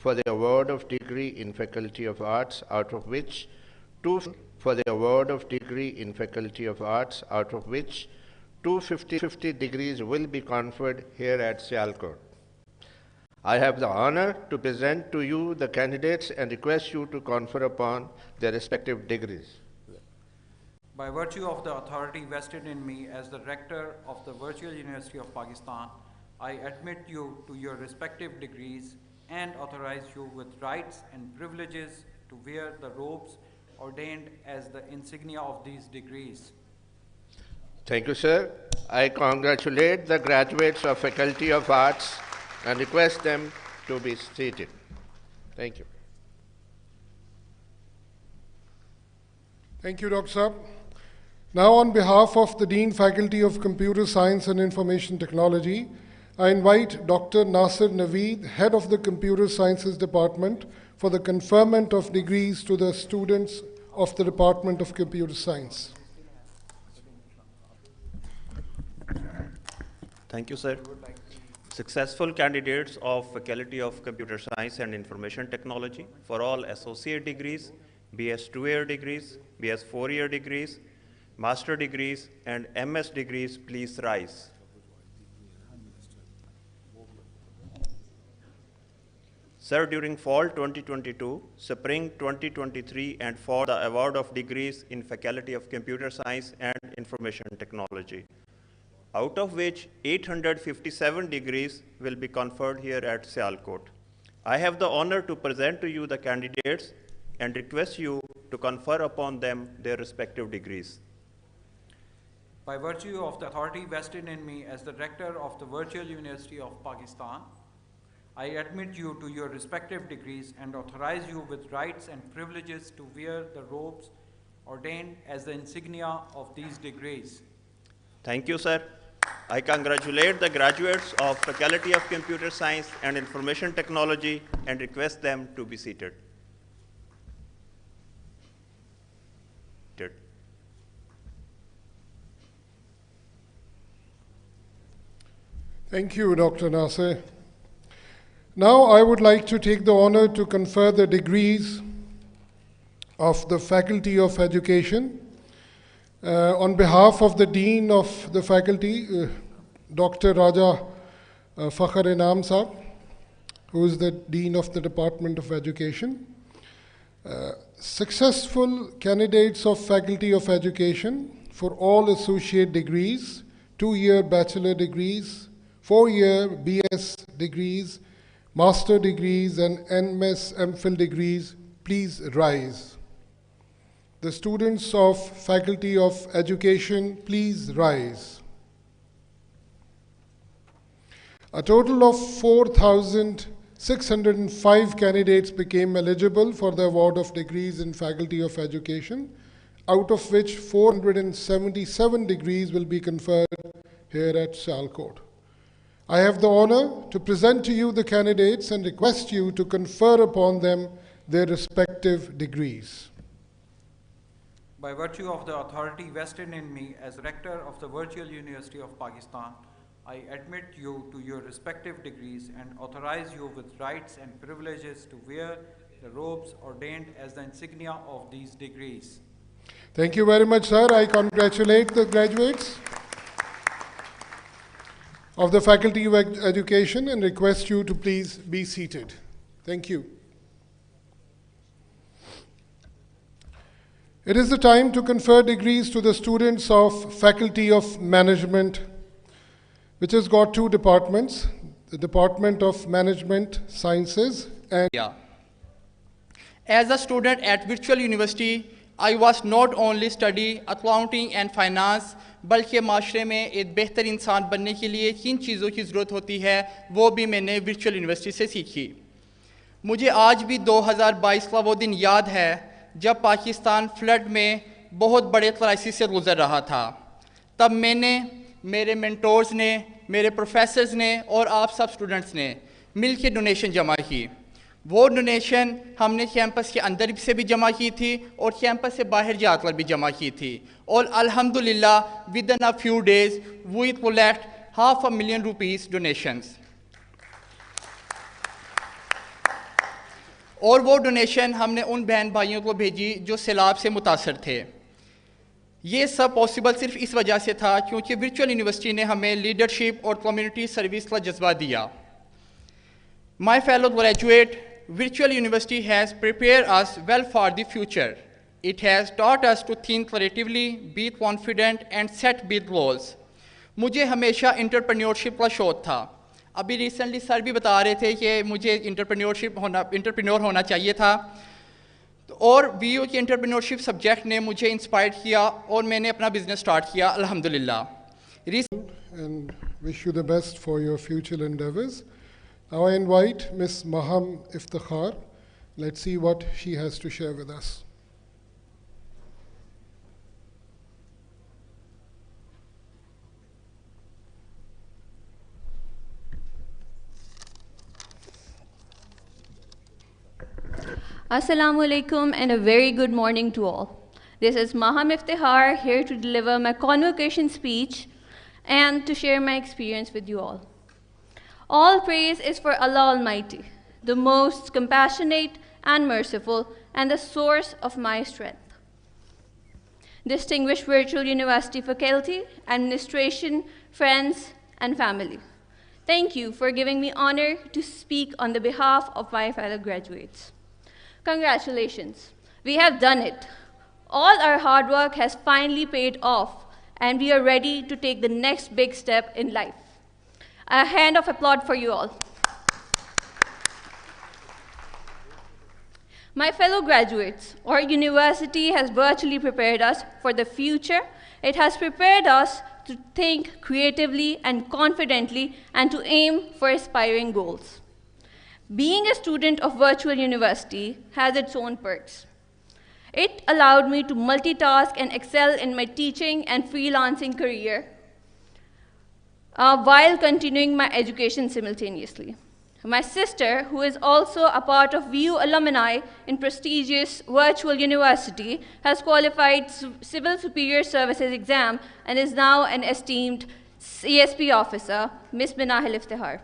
for the award of degree in Faculty of Arts, out of which 250 degrees will be conferred here at Sialkot. I have the honor to present to you the candidates and request you to confer upon their respective degrees. By virtue of the authority vested in me as the Rector of the Virtual University of Pakistan, I admit you to your respective degrees and authorize you with rights and privileges to wear the robes ordained as the insignia of these degrees. Thank you, sir. I congratulate the graduates of Faculty of Arts and request them to be seated. Thank you. Thank you, Dr. Saab. Now, on behalf of the Dean Faculty of Computer Science and Information Technology, I invite Dr. Nasir Naveed, Head of the Computer Sciences Department, for the conferment of degrees to the students of the Department of Computer Science. Thank you, sir. Successful candidates of Faculty of Computer Science and Information Technology for all associate degrees, BS 2-year degrees, BS 4-year degrees, master degrees, and MS degrees, please rise. Sir, during fall 2022, spring 2023, and for the award of degrees in Faculty of Computer Science and Information Technology, out of which 857 degrees will be conferred here at Sialkot. I have the honor to present to you the candidates and request you to confer upon them their respective degrees. By virtue of the authority vested in me as the Rector of the Virtual University of Pakistan, I admit you to your respective degrees and authorize you with rights and privileges to wear the robes ordained as the insignia of these degrees. Thank you, sir. I congratulate the graduates of Faculty of Computer Science and Information Technology and request them to be seated. Thank you, Dr. Nasir. Now I would like to take the honor to confer the degrees of the Faculty of Education. On behalf of the Dean of the Faculty, Dr. Raja Fakhr Inam Saab, who is the Dean of the Department of Education. Successful candidates of Faculty of Education for all associate degrees, 2-year bachelor degrees, 4-year BS degrees, master degrees, and MS MPhil degrees, please rise. The students of Faculty of Education, please rise. A total of 4,605 candidates became eligible for the award of degrees in Faculty of Education, out of which 477 degrees will be conferred here at Sialkot. I have the honor to present to you the candidates and request you to confer upon them their respective degrees. By virtue of the authority vested in me as Rector of the Virtual University of Pakistan, I admit you to your respective degrees and authorize you with rights and privileges to wear the robes ordained as the insignia of these degrees. Thank you very much, sir. I congratulate the graduates of the Faculty of Education and request you to please be seated. Thank you. It is the time to confer degrees to the students of Faculty of Management, which has got 2 departments, the Department of Management Sciences and... As a student at Virtual University, I was not only study accounting and finance, بلکہ معاشرے میں ایک بہتر انسان بننے کے لیے کن چیزوں کی ضرورت ہوتی ہے وہ بھی میں نے ورچوئل یونیورسٹی سے سیکھی. مجھے آج بھی 2022 کا وہ دن یاد ہے جب پاکستان فلڈ میں بہت بڑے کرائسس سے گزر رہا تھا. تب میں نے، میرے مینٹورز نے، میرے پروفیسرز نے اور آپ سب اسٹوڈنٹس نے مل کے ڈونیشن جمع کی. وہ ڈونیشن ہم نے کیمپس کے اندر سے بھی جمع کی تھی اور کیمپس سے باہر جا کر بھی جمع کی تھی. اور الحمدللہ within a few days we collect $500,000 donations. اور وہ ڈونیشن ہم نے ان بہن بھائیوں کو بھیجی جو سیلاب سے متاثر تھے. یہ سب پاسبل صرف اس وجہ سے تھا کیونکہ ورچوئل یونیورسٹی نے ہمیں لیڈرشپ اور کمیونٹی سروس کا جذبہ دیا. My fellow graduate, virtual university has prepared us well for the future. It has taught us to think creatively, be confident and set big goals. مجھے ہمیشہ انٹرپرینیورشپ کا شوق تھا. ابھی ریسنٹلی سر بھی بتا رہے تھے کہ مجھے انٹرپرینور ہونا چاہیے تھا, اور وی یو کے انٹرپرینورشپ سبجیکٹ نے مجھے انسپائر کیا اور میں نے اپنا بزنس اسٹارٹ کیا الحمدللہ. And wish you the best for your future endeavors. Now I invite Ms. Maham Iftikhar. Let's see what she has to share with us. Assalamu alaikum and a very good morning to all. This is Maham Iftikhar here to deliver my convocation speech and to share my experience with you all. All praise is for Allah Almighty, the most compassionate and merciful and the source of my strength. Distinguished Virtual University faculty, administration, friends and family, thank you for giving me honor to speak on the behalf of my fellow graduates. Congratulations, we have done it. All our hard work has finally paid off and we are ready to take the next big step in life. A hand of applause for you all. My fellow graduates, our university has virtually prepared us for the future. It has prepared us to think creatively and confidently and to aim for aspiring goals. Being a student of virtual university has its own perks. It allowed me to multitask and excel in my teaching and freelancing career while continuing my education simultaneously. My sister, who is also a part of VU alumni in prestigious virtual university, has qualified Civil Superior Services exam and is now an esteemed CSP officer, Ms. Minahil Iftikhar.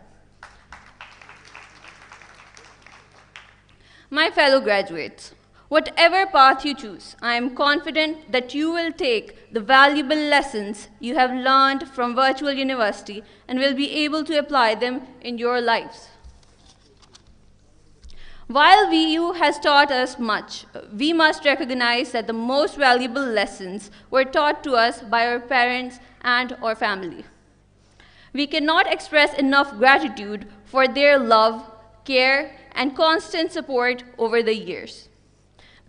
My fellow graduates, whatever path you choose, I am confident that you will take the valuable lessons you have learned from virtual university and will be able to apply them in your lives. While VU has taught us much, we must recognize that the most valuable lessons were taught to us by our parents and our family. We cannot express enough gratitude for their love, care, and constant support over the years.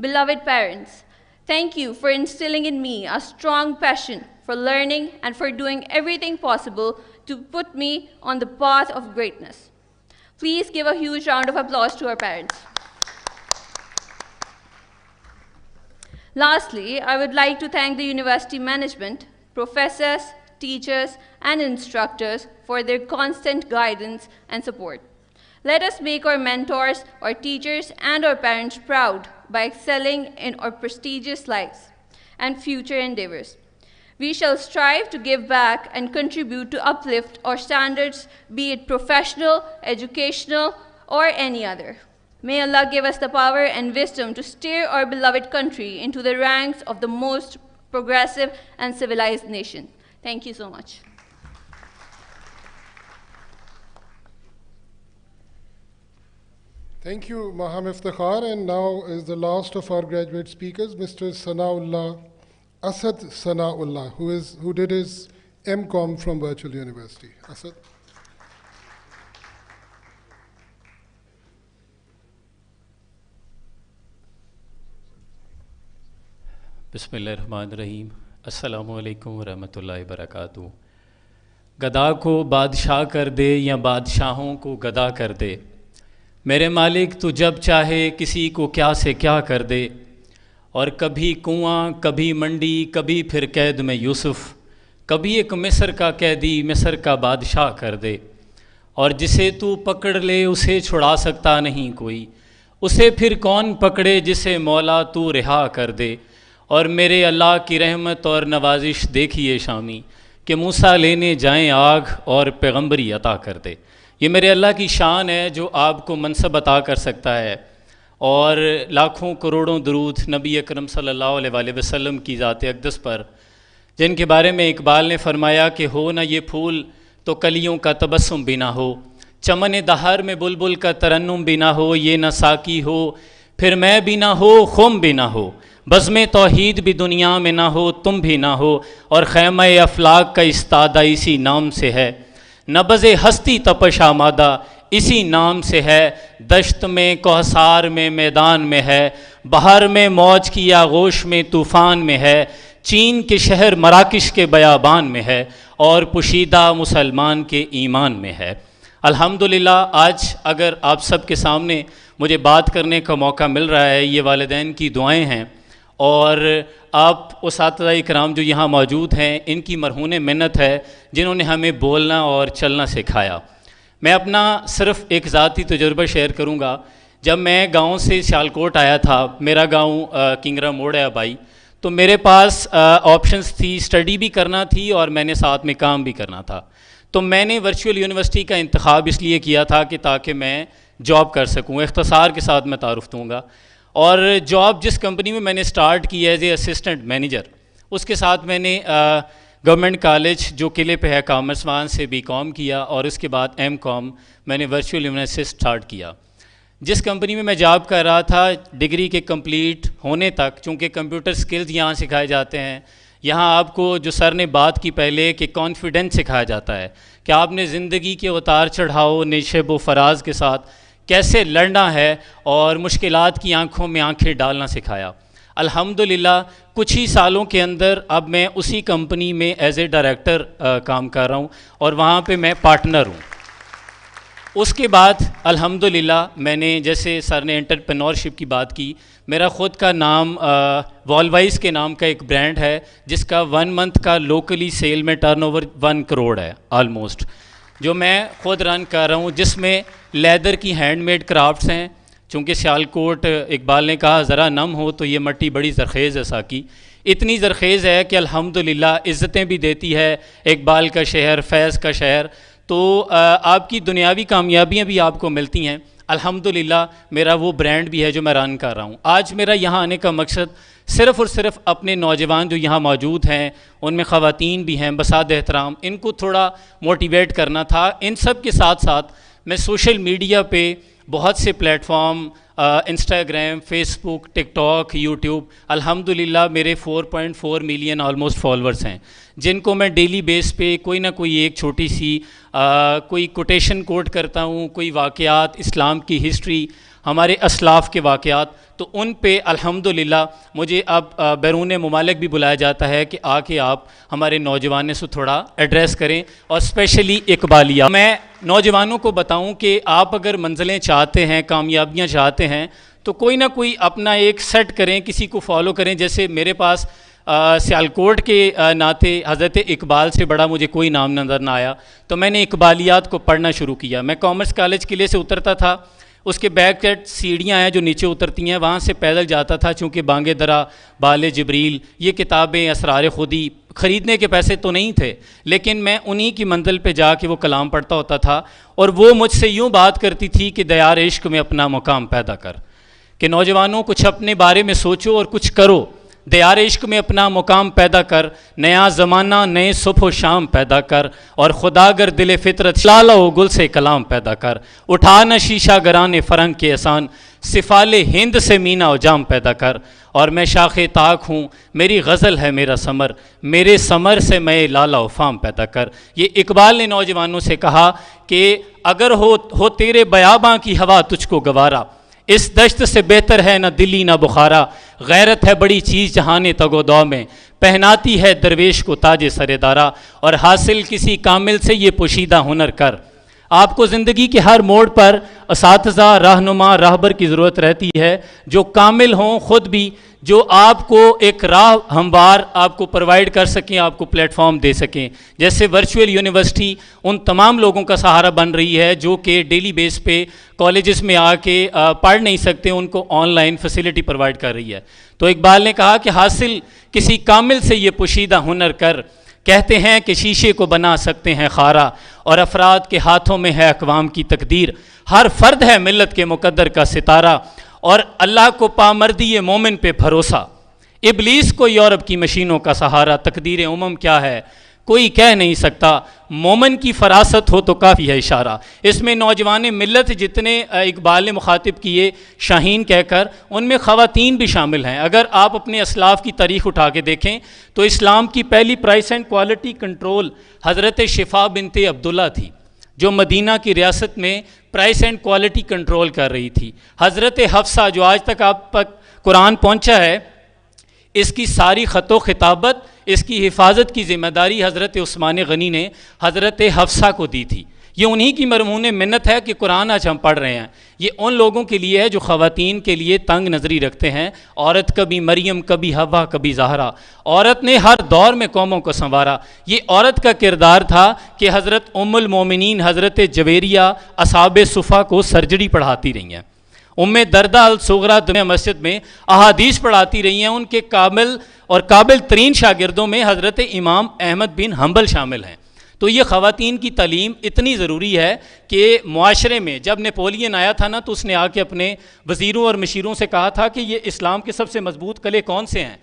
Beloved parents, thank you for instilling in me a strong passion for learning and for doing everything possible to put me on the path of greatness. Please give a huge round of applause to our parents. Lastly, I would like to thank the university management, professors, teachers, and instructors for their constant guidance and support. Let us make our mentors, our teachers, and our parents proud by excelling in our prestigious lives and future endeavors. We shall strive to give back and contribute to uplift our standards, be it professional, educational, or any other. May Allah give us the power and wisdom to steer our beloved country into the ranks of the most progressive and civilized nation. Thank you so much. Thank you, Maham Iftikhar. And now is the last of our graduate speakers, Mr. Sanaullah, Asad Sanaullah, who did his MCom from Virtual University. Asad. بسم اللہ الرحمن الرحیم. السلام علیکم ورحمۃ اللہ وبرکاتہ. گدا کو بادشاہ کر دے یا بادشاہوں کو گدا کر دے، میرے مالک تو جب چاہے کسی کو کیا سے کیا کر دے. اور کبھی کنواں، کبھی منڈی، کبھی پھر قید میں یوسف، کبھی ایک مصر کا قیدی مصر کا بادشاہ کر دے. اور جسے تو پکڑ لے اسے چھڑا سکتا نہیں کوئی، اسے پھر کون پکڑے جسے مولا تو رہا کر دے. اور میرے اللہ کی رحمت اور نوازش دیکھیے شامی کہ موسیٰ لینے جائیں آگ اور پیغمبری عطا کر دے. یہ میرے اللہ کی شان ہے جو آپ کو منصب عطا کر سکتا ہے اور لاکھوں کروڑوں درود نبی اکرم صلی اللہ علیہ وآلہ وسلم کی ذات اقدس پر، جن کے بارے میں اقبال نے فرمایا کہ ہو نہ یہ پھول تو کلیوں کا تبسم بھی نہ ہو، چمن دہر میں بلبل کا ترنم بھی نہ ہو، یہ نہ ساکی ہو پھر میں بھی نہ ہو، خم بھی نہ ہو، بزم توحید بھی دنیا میں نہ ہو، تم بھی نہ ہو، اور خیمہ افلاک کا استادہ اسی نام سے ہے، نبض ہستی تپش آمادہ اسی نام سے ہے، دشت میں کوثار میں میدان میں ہے، بہر میں موج کی آغوش میں طوفان میں ہے، چین کے شہر مراکش کے بیابان میں ہے، اور پوشیدہ مسلمان کے ایمان میں ہے۔ الحمدللہ آج اگر آپ سب کے سامنے مجھے بات کرنے کا موقع مل رہا ہے، یہ والدین کی دعائیں ہیں، اور آپ اساتذہ اکرام جو یہاں موجود ہیں، ان کی مرہون منت ہے جنہوں نے ہمیں بولنا اور چلنا سکھایا۔ میں اپنا صرف ایک ذاتی تجربہ شیئر کروں گا۔ جب میں گاؤں سے سیالکوٹ آیا تھا، میرا گاؤں کنگرا موڑ ہے آبائی، تو میرے پاس آپشنز تھی، اسٹڈی بھی کرنا تھی اور میں نے ساتھ میں کام بھی کرنا تھا۔ تو میں نے ورچوئل یونیورسٹی کا انتخاب اس لیے کیا تھا کہ تاکہ میں جاب کر سکوں۔ اختصار کے ساتھ میں تعارف دوں گا، اور جاب جس کمپنی میں نے سٹارٹ کی ایز اے اسسٹنٹ مینیجر، اس کے ساتھ میں نے گورنمنٹ کالج جو قلعے پہ ہے کامرس، وہاں سے بی کام کیا، اور اس کے بعد ایم کام میں نے ورچوئل یونیورسٹی سٹارٹ کیا۔ جس کمپنی میں جاب کر رہا تھا، ڈگری کے کمپلیٹ ہونے تک، چونکہ کمپیوٹر سکلز یہاں سکھائے جاتے ہیں، یہاں آپ کو جو سر نے بات کی پہلے کہ کانفیڈنس سکھایا جاتا ہے کہ آپ نے زندگی کے اتار چڑھاؤ نشیب و فراز کے ساتھ کیسے لڑنا ہے، اور مشکلات کی آنکھوں میں آنکھیں ڈالنا سکھایا۔ الحمدللہ کچھ ہی سالوں کے اندر اب میں اسی کمپنی میں ایز اے ڈائریکٹر کام کر رہا ہوں، اور وہاں پہ میں پارٹنر ہوں۔ اس کے بعد الحمدللہ میں نے، جیسے سر نے انٹرپرینورشپ کی بات کی، میرا خود کا نام والوائز کے نام کا ایک برانڈ ہے جس کا 1 منتھ کا لوکلی سیل میں ٹرن اوور 1 کروڑ ہے آلموسٹ، جو میں خود رن کر رہا ہوں، جس میں لیدر کی ہینڈ میڈ کرافٹس ہیں۔ چونکہ سیالکوٹ اقبال نے کہا ذرا نم ہو تو یہ مٹی بڑی زرخیز ہے ساکی، اتنی زرخیز ہے کہ الحمدللہ عزتیں بھی دیتی ہے، اقبال کا شہر، فیض کا شہر، تو آپ کی دنیاوی کامیابیاں بھی آپ کو ملتی ہیں۔ الحمدللہ میرا وہ برانڈ بھی ہے جو میں رن کر رہا ہوں۔ آج میرا یہاں آنے کا مقصد صرف اور صرف اپنے نوجوان جو یہاں موجود ہیں، ان میں خواتین بھی ہیں بساد احترام، ان کو تھوڑا موٹیویٹ کرنا تھا۔ ان سب کے ساتھ ساتھ میں سوشل میڈیا پہ بہت سے پلیٹ فارم، انسٹاگرام، فیس بک، ٹک ٹاک، یوٹیوب، الحمدللہ میرے 4.4 ملین آلموسٹ فالورز ہیں، جن کو میں ڈیلی بیس پہ کوئی نہ کوئی ایک چھوٹی سی کوئی کوٹیشن کوٹ کرتا ہوں، کوئی واقعات، اسلام کی ہسٹری، ہمارے اسلاف کے واقعات، تو ان پہ الحمدللہ مجھے اب بیرون ممالک بھی بلایا جاتا ہے کہ آ کے آپ ہمارے نوجوانوں سے تھوڑا ایڈریس کریں، اور اسپیشلی اقبالیہ۔ میں نوجوانوں کو بتاؤں کہ آپ اگر منزلیں چاہتے ہیں، کامیابیاں چاہتے ہیں، تو کوئی نہ کوئی اپنا ایک سیٹ کریں، کسی کو فالو کریں۔ جیسے میرے پاس سیالکوٹ کے ناطے حضرت اقبال سے بڑا مجھے کوئی نام نظر نہ آیا، تو میں نے اقبالیات کو پڑھنا شروع کیا۔ میں کامرس کالج قلعے سے اترتا تھا، اس کے بیک سائڈ سیڑھیاں ہیں جو نیچے اترتی ہیں، وہاں سے پیدل جاتا تھا، چونکہ بانگ درا، بال جبریل، یہ کتابیں، اسرار خودی خریدنے کے پیسے تو نہیں تھے، لیکن میں انہی کی منزل پہ جا کے وہ کلام پڑھتا ہوتا تھا، اور وہ مجھ سے یوں بات کرتی تھی کہ دیار عشق میں اپنا مقام پیدا کر، کہ نوجوانوں کچھ اپنے بارے میں سوچو اور کچھ کرو، دیار عشق میں اپنا مقام پیدا کر، نیا زمانہ نئے صبح و شام پیدا کر، اور خدا گر دل فطرت لالہ و گل سے کلام پیدا کر، اٹھانا شیشہ گران فرنگ کے احسان، سفال ہند سے مینا و جام پیدا کر، اور میں شاخ طاق ہوں، میری غزل ہے میرا ثمر، میرے ثمر سے میں لالہ و فام پیدا کر۔ یہ اقبال نے نوجوانوں سے کہا کہ اگر ہو تیرے بیاباں کی ہوا تجھ کو گوارا، اس دشت سے بہتر ہے نہ دلی نہ بخارا، غیرت ہے بڑی چیز جہان تگ و دو میں، پہناتی ہے درویش کو تاج سر دارا، اور حاصل کسی کامل سے یہ پوشیدہ ہنر کر۔ آپ کو زندگی کے ہر موڑ پر اساتذہ، رہنما، راہبر کی ضرورت رہتی ہے، جو کامل ہوں خود بھی، جو آپ کو ایک راہ ہموار آپ کو پروائیڈ کر سکیں، آپ کو پلیٹ فارم دے سکیں۔ جیسے ورچوئل یونیورسٹی ان تمام لوگوں کا سہارا بن رہی ہے جو کہ ڈیلی بیس پہ کالجز میں آ کے پڑھ نہیں سکتے، ان کو آن لائن فیسلٹی پروائیڈ کر رہی ہے۔ تو اقبال نے کہا کہ حاصل کسی کامل سے یہ پوشیدہ ہنر کر، کہتے ہیں کہ شیشے کو بنا سکتے ہیں خارا، اور افراد کے ہاتھوں میں ہے اقوام کی تقدیر، ہر فرد ہے ملت کے مقدر کا ستارہ، اور اللہ کو پامردی مومن پہ بھروسہ. ابلیس کو یورپ کی مشینوں کا سہارا. تقدیر امم کیا ہے کوئی کہہ نہیں سکتا. مومن کی فراست ہو تو کافی ہے اشارہ. اس میں نوجوان ملت جتنے اقبال نے مخاطب کیے شاہین کہہ کر, ان میں خواتین بھی شامل ہیں. اگر آپ اپنے اسلاف کی تاریخ اٹھا کے دیکھیں تو اسلام کی پہلی پرائس اینڈ کوالٹی کنٹرول حضرت شفا بنت عبداللہ تھی, جو مدینہ کی ریاست میں پرائس اینڈ کوالٹی کنٹرول کر رہی تھی. حضرت حفصہ جو آج تک آپ تک قرآن پہنچا ہے, اس کی ساری خط و خطابت, اس کی حفاظت کی ذمہ داری حضرت عثمان غنی نے حضرت حفصہ کو دی تھی. یہ انہی کی مرہون منت ہے کہ قرآن آج ہم پڑھ رہے ہیں. یہ ان لوگوں کے لیے ہے جو خواتین کے لیے تنگ نظری رکھتے ہیں. عورت کبھی مریم, کبھی حوا, کبھی زہرا. عورت نے ہر دور میں قوموں کو سنوارا. یہ عورت کا کردار تھا کہ حضرت ام المومنین حضرت جویریہ اصحاب صفا کو سرجری پڑھاتی رہی ہیں. ام دردہ الصغریٰ دمشق مسجد میں احادیث پڑھاتی رہی ہیں. ان کے کامل اور قابل ترین شاگردوں میں حضرت امام احمد بن حنبل شامل ہیں. تو یہ خواتین کی تعلیم اتنی ضروری ہے کہ معاشرے میں جب نیپولین آیا تھا نا, تو اس نے آ کے اپنے وزیروں اور مشیروں سے کہا تھا کہ یہ اسلام کے سب سے مضبوط قلعے کون سے ہیں.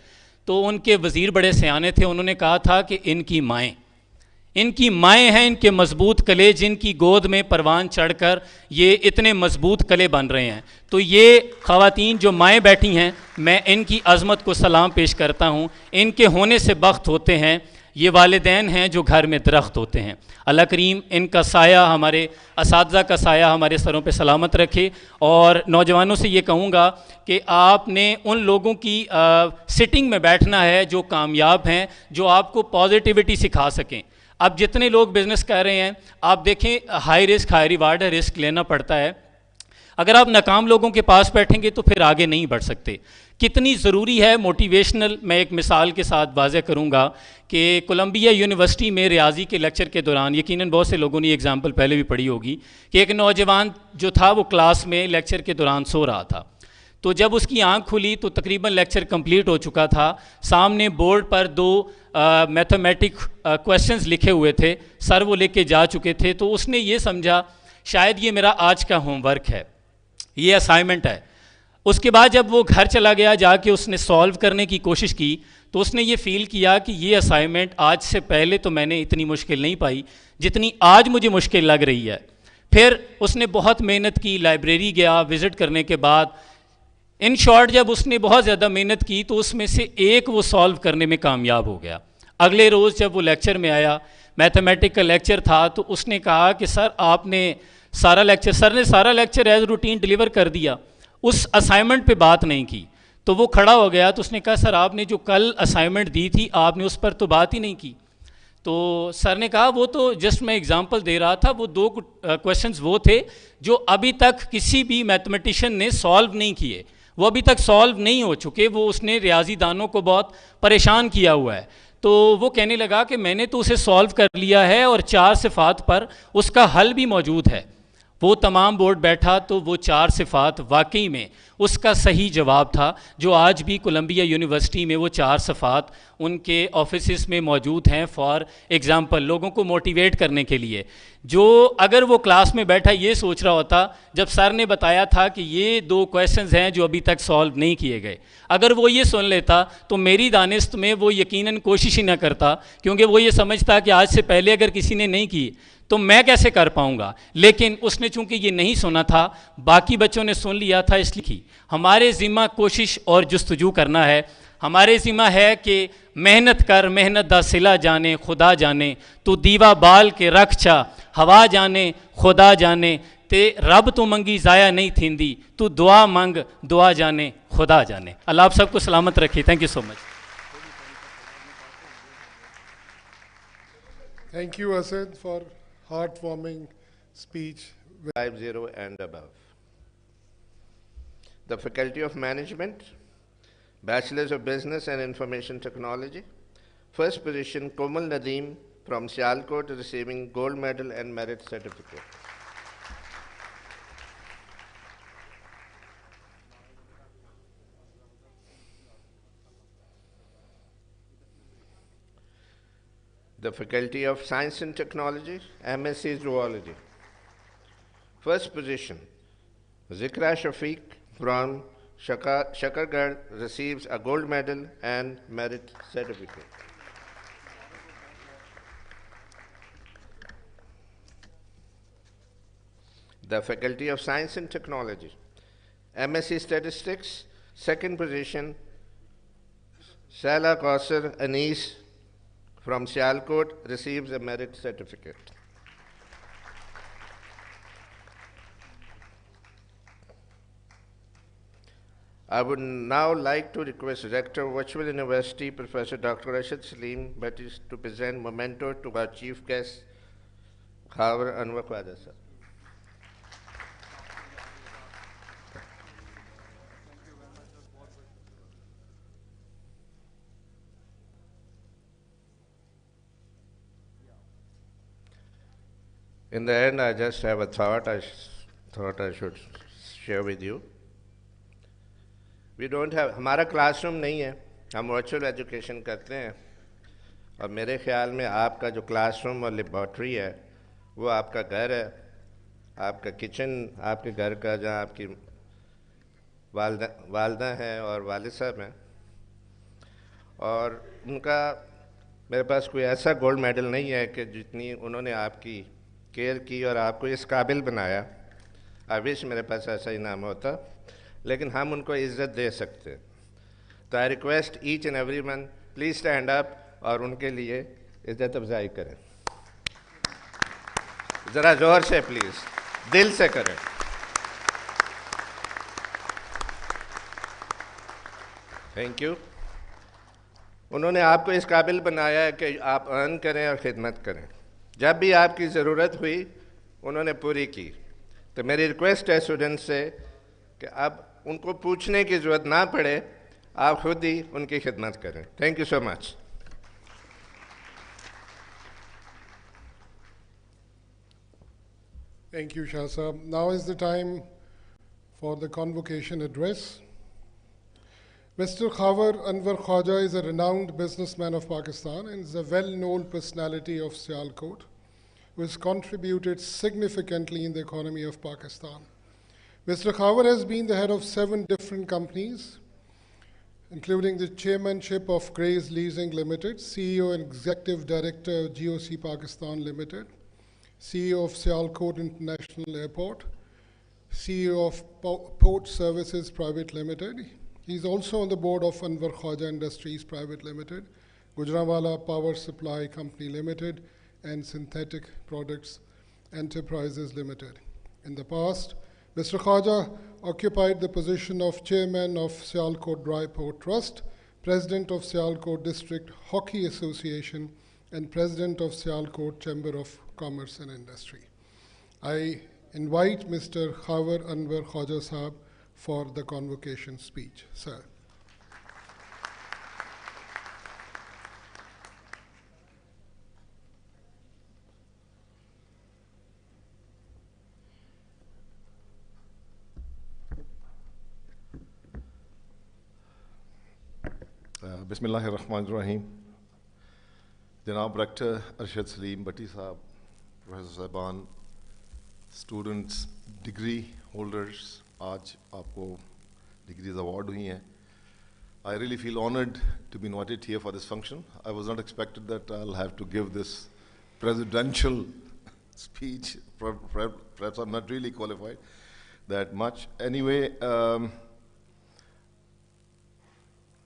تو ان کے وزیر بڑے سیانے تھے, انہوں نے کہا تھا کہ ان کی مائیں ہیں, ان کے مضبوط قلعے, جن کی گود میں پروان چڑھ کر یہ اتنے مضبوط قلعے بن رہے ہیں. تو یہ خواتین جو مائیں بیٹھی ہیں, میں ان کی عظمت کو سلام پیش کرتا ہوں. ان کے ہونے سے بخت ہوتے ہیں. یہ والدین ہیں جو گھر میں درخت ہوتے ہیں. اللہ کریم ان کا سایہ, ہمارے اساتذہ کا سایہ ہمارے سروں پہ سلامت رکھے. اور نوجوانوں سے یہ کہوں گا کہ آپ نے ان لوگوں کی سٹنگ میں بیٹھنا ہے جو کامیاب ہیں, جو آپ کو پازیٹیوٹی سکھا سکیں. اب جتنے لوگ بزنس کر رہے ہیں, آپ دیکھیں ہائی رسک ہائی ریوارڈ ہے, رسک لینا پڑتا ہے. اگر آپ ناکام لوگوں کے پاس بیٹھیں گے تو پھر آگے نہیں بڑھ سکتے. کتنی ضروری ہے موٹیویشنل. میں ایک مثال کے ساتھ واضح کروں گا کہ کولمبیا یونیورسٹی میں ریاضی کے لیکچر کے دوران, یقیناً بہت سے لوگوں نے یہ ایگزامپل پہلے بھی پڑھی ہوگی, کہ ایک نوجوان جو تھا وہ کلاس میں لیکچر کے دوران سو رہا تھا. تو جب اس کی آنکھ کھلی تو تقریباً لیکچر کمپلیٹ ہو چکا تھا. سامنے بورڈ پر 2 میتھمیٹک کویسچنز لکھے ہوئے تھے, سر وہ لے کے جا چکے تھے. تو اس نے یہ سمجھا شاید یہ میرا آج کا ہوم ورک ہے, یہ اسائنمنٹ ہے. اس کے بعد جب وہ گھر چلا گیا, جا کے اس نے سالو کرنے کی کوشش کی, تو اس نے یہ فیل کیا کہ یہ اسائنمنٹ آج سے پہلے تو میں نے اتنی مشکل نہیں پائی جتنی آج مجھے مشکل لگ رہی ہے. پھر اس نے بہت محنت کی, لائبریری گیا وزٹ کرنے کے بعد. ان شارٹ جب اس نے بہت زیادہ محنت کی تو اس میں سے ایک وہ سالو کرنے میں کامیاب ہو گیا. اگلے روز جب وہ لیکچر میں آیا, میتھمیٹک کا لیکچر تھا, تو اس نے کہا کہ سر آپ نے سارا لیکچر ایز روٹین ڈیلیور کر دیا, اس اسائنمنٹ پہ بات نہیں کی. تو وہ کھڑا ہو گیا, تو اس نے کہا سر آپ نے جو کل اسائنمنٹ دی تھی آپ نے اس پر تو بات ہی نہیں کی. تو سر نے کہا وہ تو جسٹ میں اگزامپل دے رہا تھا, وہ 2 کویسچنز وہ تھے جو ابھی تک کسی بھی میتھمیٹیشین نے سالو نہیں کیے, وہ ابھی تک سالو نہیں ہو چکے. وہ اس نے ریاضی دانوں کو بہت پریشان کیا ہوا ہے. تو وہ کہنے لگا کہ میں نے تو اسے سالو کر لیا ہے اور 4 صفات پر اس کا حل بھی موجود ہے. وہ تمام بورڈ بیٹھا تو وہ 4 صفات واقعی میں اس کا صحیح جواب تھا, جو آج بھی کولمبیا یونیورسٹی میں وہ 4 صفات ان کے آفیسز میں موجود ہیں فار ایگزامپل, لوگوں کو موٹیویٹ کرنے کے لیے. جو اگر وہ کلاس میں بیٹھا یہ سوچ رہا ہوتا جب سر نے بتایا تھا کہ یہ 2 کویسچنز ہیں جو ابھی تک سالو نہیں کیے گئے, اگر وہ یہ سن لیتا تو میری دانست میں وہ یقیناً کوشش ہی نہ کرتا, کیونکہ وہ یہ سمجھتا کہ آج سے پہلے اگر کسی نے نہیں کی تو میں کیسے کر پاؤں گا. لیکن اس نے چونکہ یہ نہیں سنا تھا, باقی بچوں نے سن لیا تھا, اس لیے ہمارے ذمہ کوشش اور جستجو کرنا ہے. ہمارے ذمہ ہے کہ محنت کر, محنت دا صلہ جانے خدا جانے, تو دیوا بال کے رکھ چا ہوا جانے خدا جانے, تے رب تو منگی ضائع نہیں تھیندی, تو دعا منگ دعا جانے خدا جانے. اللہ آپ سب کو سلامت رکھے. Thank you so much. Thank you, Asad, for heartwarming speech. 50 and above. The Faculty of Management, Bachelors of Business and Information Technology. First position, Komal Nadeem from Sialkot, receiving gold medal and merit certificate. The Faculty of Science and Technology, MSc Zoology. First position, Zikra Shafiq from Shakargarh receives a gold medal and merit certificate. The Faculty of Science and Technology, MSc Statistics, second position, Salah Kausar Anis from Sialkot receives a merit certificate. I would now like to request Rector of Virtual University, Professor Dr. Rashid Salim Bhatti, to present memento to our chief guest, Khavar Anwar Khwaja sir. In the end, I just have a thought I should share with you. We don't have, हमारा classroom नहीं है, हम virtual education करते हैं, और मेरे ख्याल में आपका जो क्लासरूम और लेबॉर्ट्री है वो आपका घर है, आपका किचन आपके घर का, जहाँ आपकी वालदा हैं और वालिद साहब हैं, और उनका मेरे पास कोई ऐसा गोल्ड मेडल नहीं है कि जितनी उन्होंने आपकी केयर की और आपको इस काबिल बनाया। आई विश मेरे पास ऐसा इनाम होता, लेकिन हम उनको इज़्ज़त दे सकते। तो I request each and every one, please stand up और उनके लिए इज़्ज़त अफजाई करें। ज़रा ज़ोर से प्लीज़, दिल से करें। Thank you. उन्होंने आपको इस काबिल बनाया है कि आप अर्न करें और ख़िदमत करें। जब भी आपकी ज़रूरत हुई उन्होंने पूरी की। तो मेरी रिक्वेस्ट है स्टूडेंट से कि अब उनको पूछने की ज़रूरत ना पड़े, आप खुद ही उनकी खिदमत करें। Thank you so much. Thank you, Shah Saab. Now is the time for the convocation address. Mr. Khavar Anwar Khwaja is a renowned businessman of Pakistan and is a well-known personality of Sialkot, who has contributed significantly in the economy of Pakistan. Mr. Khavar has been the head of 7 different companies, including the chairmanship of Grays Leasing Limited, CEO and Executive Director of GOC Pakistan Limited, CEO of Sialkot International Airport, CEO of Port Services Private Limited. He is also on the board of Anwar Khwaja Industries Private Limited, Gujranwala Power Supply Company Limited, and Synthetic Products Enterprises Limited. In the past, Mr. Khwaja occupied the position of Chairman of Sialkot Dry Port Trust, President of Sialkot District Hockey Association, and President of Sialkot Chamber of Commerce and Industry. I invite Mr. Khavar Anwar Khwaja Sahab for the convocation speech. Sir. Bismillahirrahmanirrahim. Janab Rector Arshad Salim Bhatti Sahab, Professor Sahiban, students, degree holders, आज आपको degrees award हुई हैं. I really feel honored to be invited here for this function. I was not expected that I'll have to give this presidential speech. Perhaps I'm not really qualified that much. Anyway,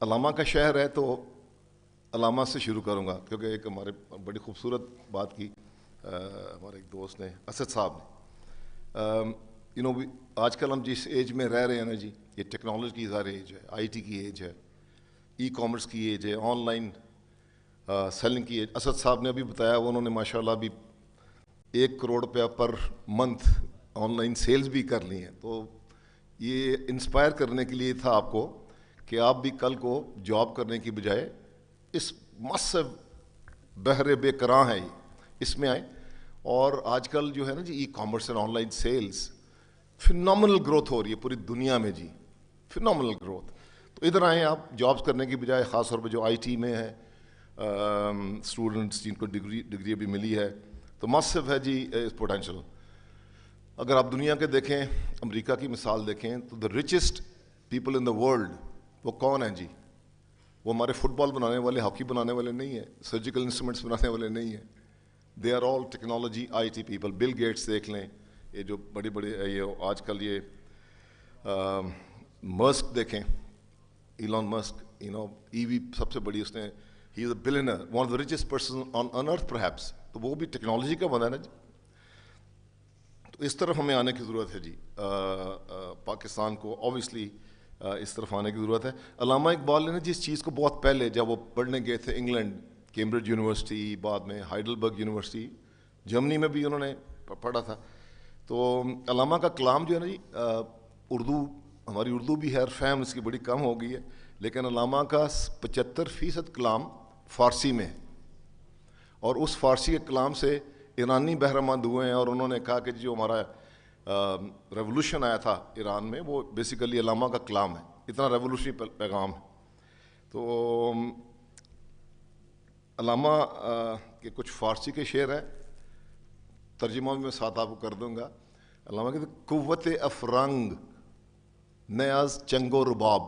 अलामा का शहर है तो अलामा से शुरू करूँगा, क्योंकि एक हमारे बड़ी खूबसूरत बात की हमारे एक दोस्त ने, असद साहब ने, आजकल हम जिस एज में रह रहे हैं ना जी, ये टेक्नोलॉजी की ज़्यादा एज है, आईटी की एज है, ई कॉमर्स की एज है, ऑनलाइन सेलिंग की एज। असद साहब ने अभी बताया, उन्होंने माशाल्लाह अभी 1 करोड़ रुपया पर मंथ ऑनलाइन सेल्स भी कर ली हैं। तो ये इंस्पायर करने के लिए था आपको कि आप भी कल को जॉब करने की बजाय इस मस्सिव बहरे बेकरां है इसमें आए। और आजकल जो है ना जी, e commerce and online sales phenomenal growth हो रही है पूरी दुनिया में जी, फिनोमिनल ग्रोथ। तो इधर आए आप जॉब्स करने की बजाय, ख़ास तौर पे जो आईटी में है स्टूडेंट्स जिनको डिग्री अभी मिली है, तो मस्सिव है जी इस पोटेंशियल। اگر آپ دنیا کے دیکھیں, امریکہ کی مثال دیکھیں تو دا richest people in the world وہ کون ہیں جی؟ وہ ہمارے فٹ بال بنانے والے, ہاکی بنانے والے نہیں ہیں, سرجیکل انسٹرومنٹس بنانے والے نہیں ہیں. They are all technology IT people. Bill Gates دیکھ لیں, یہ جو بڑے بڑے یہ آج کل یہ مسک دیکھیں, ایلان مسک, EV سب سے بڑی اس نے, he is a billionaire, one of the richest person on earth perhaps. تو وہ بھی ٹیکنالوجی کا بنا ہے نا جی. تو اس طرف ہمیں آنے کی ضرورت ہے جی, پاکستان کو اوبیسلی اس طرف آنے کی ضرورت ہے. علامہ اقبال نے جس چیز کو بہت پہلے جب وہ پڑھنے گئے تھے انگلینڈ, کیمبرج یونیورسٹی, بعد میں ہائیڈلبرگ یونیورسٹی, جرمنی میں بھی انہوں نے پڑھا تھا. تو علامہ کا کلام جو ہے نا جی, اردو, ہماری اردو بھی ہے, فہم اس کی بڑی کم ہو گئی ہے, لیکن علامہ کا 75% کلام فارسی میں ہے, اور اس فارسی کے کلام سے ایرانی بہرمند ہوئے ہیں. اور انہوں نے کہا کہ جو ہمارا ریولوشن آیا تھا ایران میں وہ بیسیکلی علامہ کا کلام ہے, اتنا ریولوشنری پیغام ہے. تو علامہ کے کچھ فارسی کے شعر ہیں, ترجمہ بھی میں ساتھ آپ کو کر دوں گا. علامہ کہتے ہیں قوت افرنگ نیاز چنگ و رباب.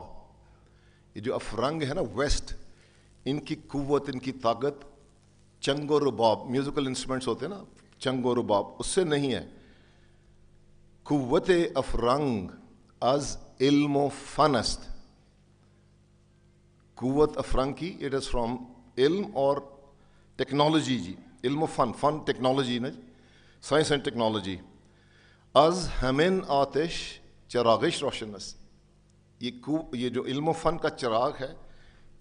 یہ جو افرنگ ہے نا ویسٹ, ان کی قوت, ان کی طاقت چنگ و رباب, میوزیکل انسٹرومنٹس ہوتے ہیں نا, چنگ و رباب, اس سے نہیں ہے. قوت افرنگ از علم و فن است. قوت افرنگ کی اٹ از فرام علم اور ٹیکنالوجی جی, علم و فن, فن ٹیکنالوجی نا جی, سائنس اینڈ ٹیکنالوجی. از ہمین آتش چراغش روشن است. یہ جو علم و فن کا چراغ ہے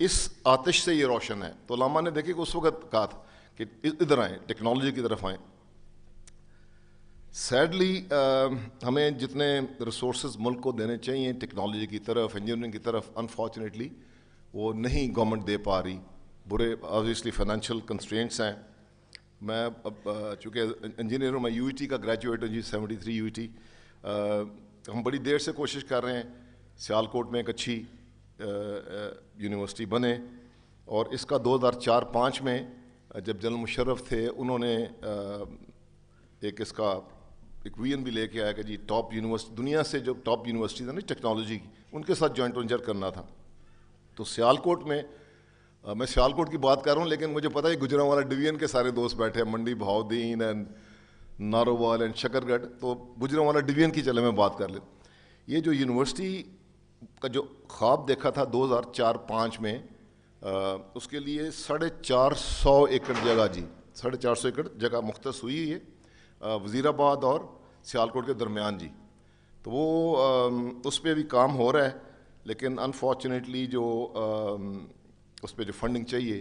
اس آتش سے یہ روشن ہے. تو علامہ نے دیکھے کہ اس وقت کہا تھا کہ ادھر آئیں, ٹیکنالوجی کی طرف آئیں. سیڈلی ہمیں جتنے ریسورسز ملک کو دینے چاہیے ٹیکنالوجی کی طرف, انجینئرنگ کی طرف, انفارچونیٹلی وہ نہیں گورنمنٹ دے پا رہی. برے آبویسلی فائنینشیل کنسٹرینٹس ہیں. میں اب چونکہ انجینئر ہوں, میں UET کا گریجویٹ ہوں جی, 73 UET. ہم بڑی دیر سے کوشش کر رہے ہیں سیالکوٹ میں ایک اچھی یونیورسٹی بنے, اور اس کا 2004-05 میں جب جنرل مشرف تھے انہوں نے ایک اس کا ایک ویژن بھی لے کے آیا کہ جی ٹاپ یونیورسٹی, دنیا سے جو ٹاپ یونیورسٹیز ہیں نا ٹیکنالوجی کی, ان کے ساتھ جوائنٹ وینچر کرنا تھا. تو سیالکوٹ میں, میں سیالکوٹ کی بات کر رہا ہوں لیکن مجھے پتہ ہے گجرانوالہ ڈویژن کے سارے دوست بیٹھے ہیں, منڈی بہاؤدین اینڈ نارووال اینڈ شکر گڑھ, تو گجرانوالہ ڈویژن کی چلے میں بات کر لیں. یہ جو یونیورسٹی کا جو خواب دیکھا تھا 2004-05 میں, اس کے لیے 450 ایکڑ جگہ جی, 450 ایکڑ جگہ مختص ہوئی ہے وزیر آباد اور سیالکوٹ کے درمیان جی. تو وہ اس پہ بھی کام ہو رہا ہے, لیکن انفارچونیٹلی جو اس پہ جو فنڈنگ چاہیے,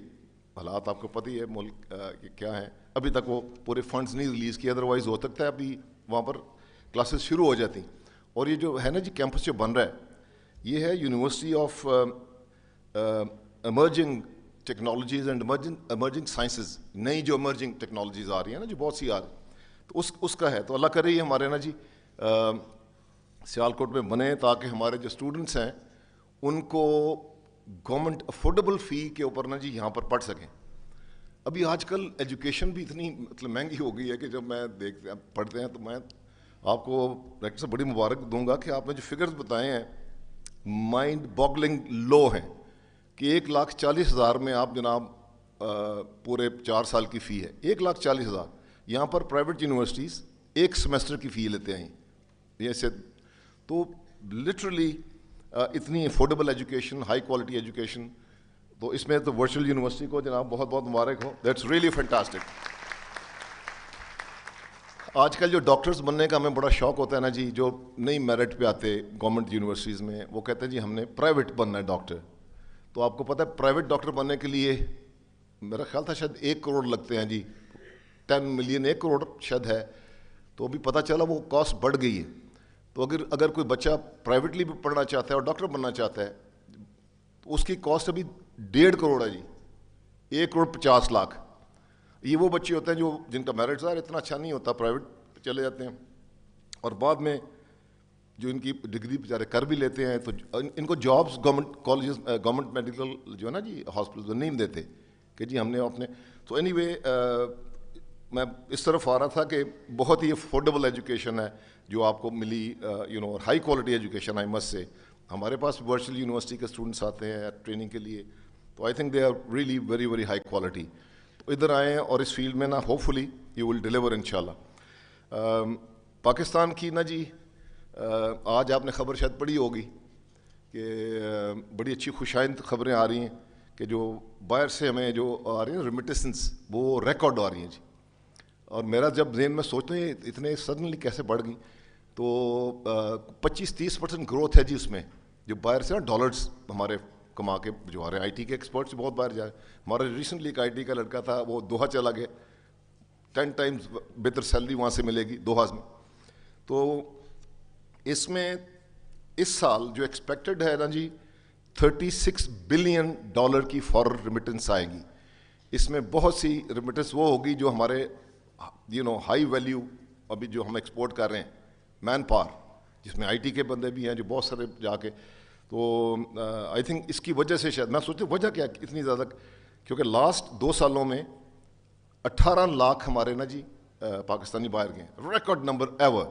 حالات آپ کو پتہ ہی ہے ملک کیا ہیں, ابھی تک وہ پورے فنڈز نہیں ریلیز کیے, ادروائز ہو سکتا ہے ابھی وہاں پر کلاسز شروع ہو جاتی. اور یہ جو ہے نا جی کیمپس جو بن رہا ہے, یہ ہے university of emerging technologies and emerging sciences. نئی جو ایمرجنگ ٹیکنالوجیز آ رہی ہیں نا جو بہت سی آ رہی ہیں, تو اس کا ہے. تو اللہ کرے یہ ہمارے نا جی سیالکوٹ میں بنے, تاکہ ہمارے جو اسٹوڈنٹس ہیں ان کو گورنمنٹ افورڈیبل فی کے اوپر نا جی یہاں پر پڑھ سکیں. ابھی آج کل ایجوکیشن بھی اتنی مطلب مہنگی ہو گئی ہے کہ جب میں پڑھتے ہیں تو میں آپ کو ڈاکٹر صاحب بڑی مبارک دوں گا کہ آپ نے جو فگرز بتائے ہیں مائنڈ باگلنگ لو ہیں, کہ 1,40,000 میں آپ جناب پورے 4 سال کی فی ہے 1,40,000. یہاں پر پرائیویٹ یونیورسٹیز ایک سیمسٹر کی فی لیتے ہیں یہ سے. تو لٹرلی اتنی affordable education, high quality education, تو اس میں تو ورچوئل یونیورسٹی کو جناب بہت بہت مبارک ہو. That's really fantastic. آج کل جو ڈاکٹرز بننے کا ہمیں بڑا شوق ہوتا ہے نا جی, جو نئی میرٹ پہ آتے گورنمنٹ یونیورسٹیز میں, وہ کہتے ہیں جی ہم نے پرائیویٹ بننا ہے ڈاکٹر. تو آپ کو پتہ ہے پرائیویٹ ڈاکٹر بننے کے لیے میرا خیال تھا شاید 1 کروڑ لگتے ہیں جی, 10 ملین 1 کروڑ شاید ہے. تو ابھی پتہ چلا وہ کاسٹ بڑھ گئی ہے. تو اگر کوئی بچہ پرائیویٹلی بھی پڑھنا چاہتا ہے اور ڈاکٹر بننا چاہتا ہے تو اس کی کاسٹ ابھی 1.5 کروڑ ہے جی, 1,50,00,000. یہ وہ بچے ہوتے ہیں جو جن کا میرٹ ظاہر اتنا اچھا نہیں ہوتا, پرائیویٹ چلے جاتے ہیں, اور بعد میں جو ان کی ڈگری بیچارے کر بھی لیتے ہیں تو ان کو jobs government colleges, government medical جو ہے نا جی ہاسپٹل نہیں دیتے کہ جی ہم نے اپنے. تو اینی وے میں اس طرف آ رہا تھا کہ بہت ہی افورڈیبل ایجوکیشن ہے جو آپ کو ملی اور high quality education I must say. ہمارے پاس ورچوئل یونیورسٹی کے اسٹوڈنٹس آتے ہیں ٹریننگ کے لیے, تو I think they are really very very high quality. تو ادھر آئیں اور اس فیلڈ میں نا hopefully you will deliver انشاءاللہ. پاکستان کی نا جی آج آپ نے خبر شاید پڑھی ہوگی کہ بڑی اچھی خوشائند خبریں آ رہی ہیں کہ جو باہر سے ہمیں جو آ رہی ہیں ریمیٹنس وہ ریکارڈ آ رہی ہیں جی. اور میرا جب ذہن میں سوچتے ہیں اتنے سڈنلی کیسے بڑھ گئیں, تو 25-30% گروتھ ہے جی اس میں, جو باہر سے نا ڈالرز ہمارے کما کے جو آ رہے ہیں. آئی ٹی کے ایکسپرٹس بہت باہر جا رہے ہیں. ہمارا ریسنٹلی ایک آئی ٹی کا لڑکا تھا, وہ دوحہ چلا گیا, 10 times بہتر سیلری وہاں سے ملے گی دوحہ میں. تو اس میں اس سال جو ایکسپیکٹڈ ہے نا جی $36 بلین کی فارن ریمیٹنس آئے گی. اس میں بہت سی ریمیٹنس وہ ہوگی جو ہمارے ہائی ویلیو ابھی جو ہم ایکسپورٹ کر رہے ہیں, مین پاور, جس میں آئی ٹی کے بندے بھی ہیں جو بہت سارے جا کے. تو آئی تھنک اس کی وجہ سے شاید میں سوچتا ہوں وجہ کیا اتنی زیادہ, کیونکہ لاسٹ 2 سالوں میں 18 لاکھ ہمارے نا جی پاکستانی باہر گئے, ریکارڈ نمبر ایور.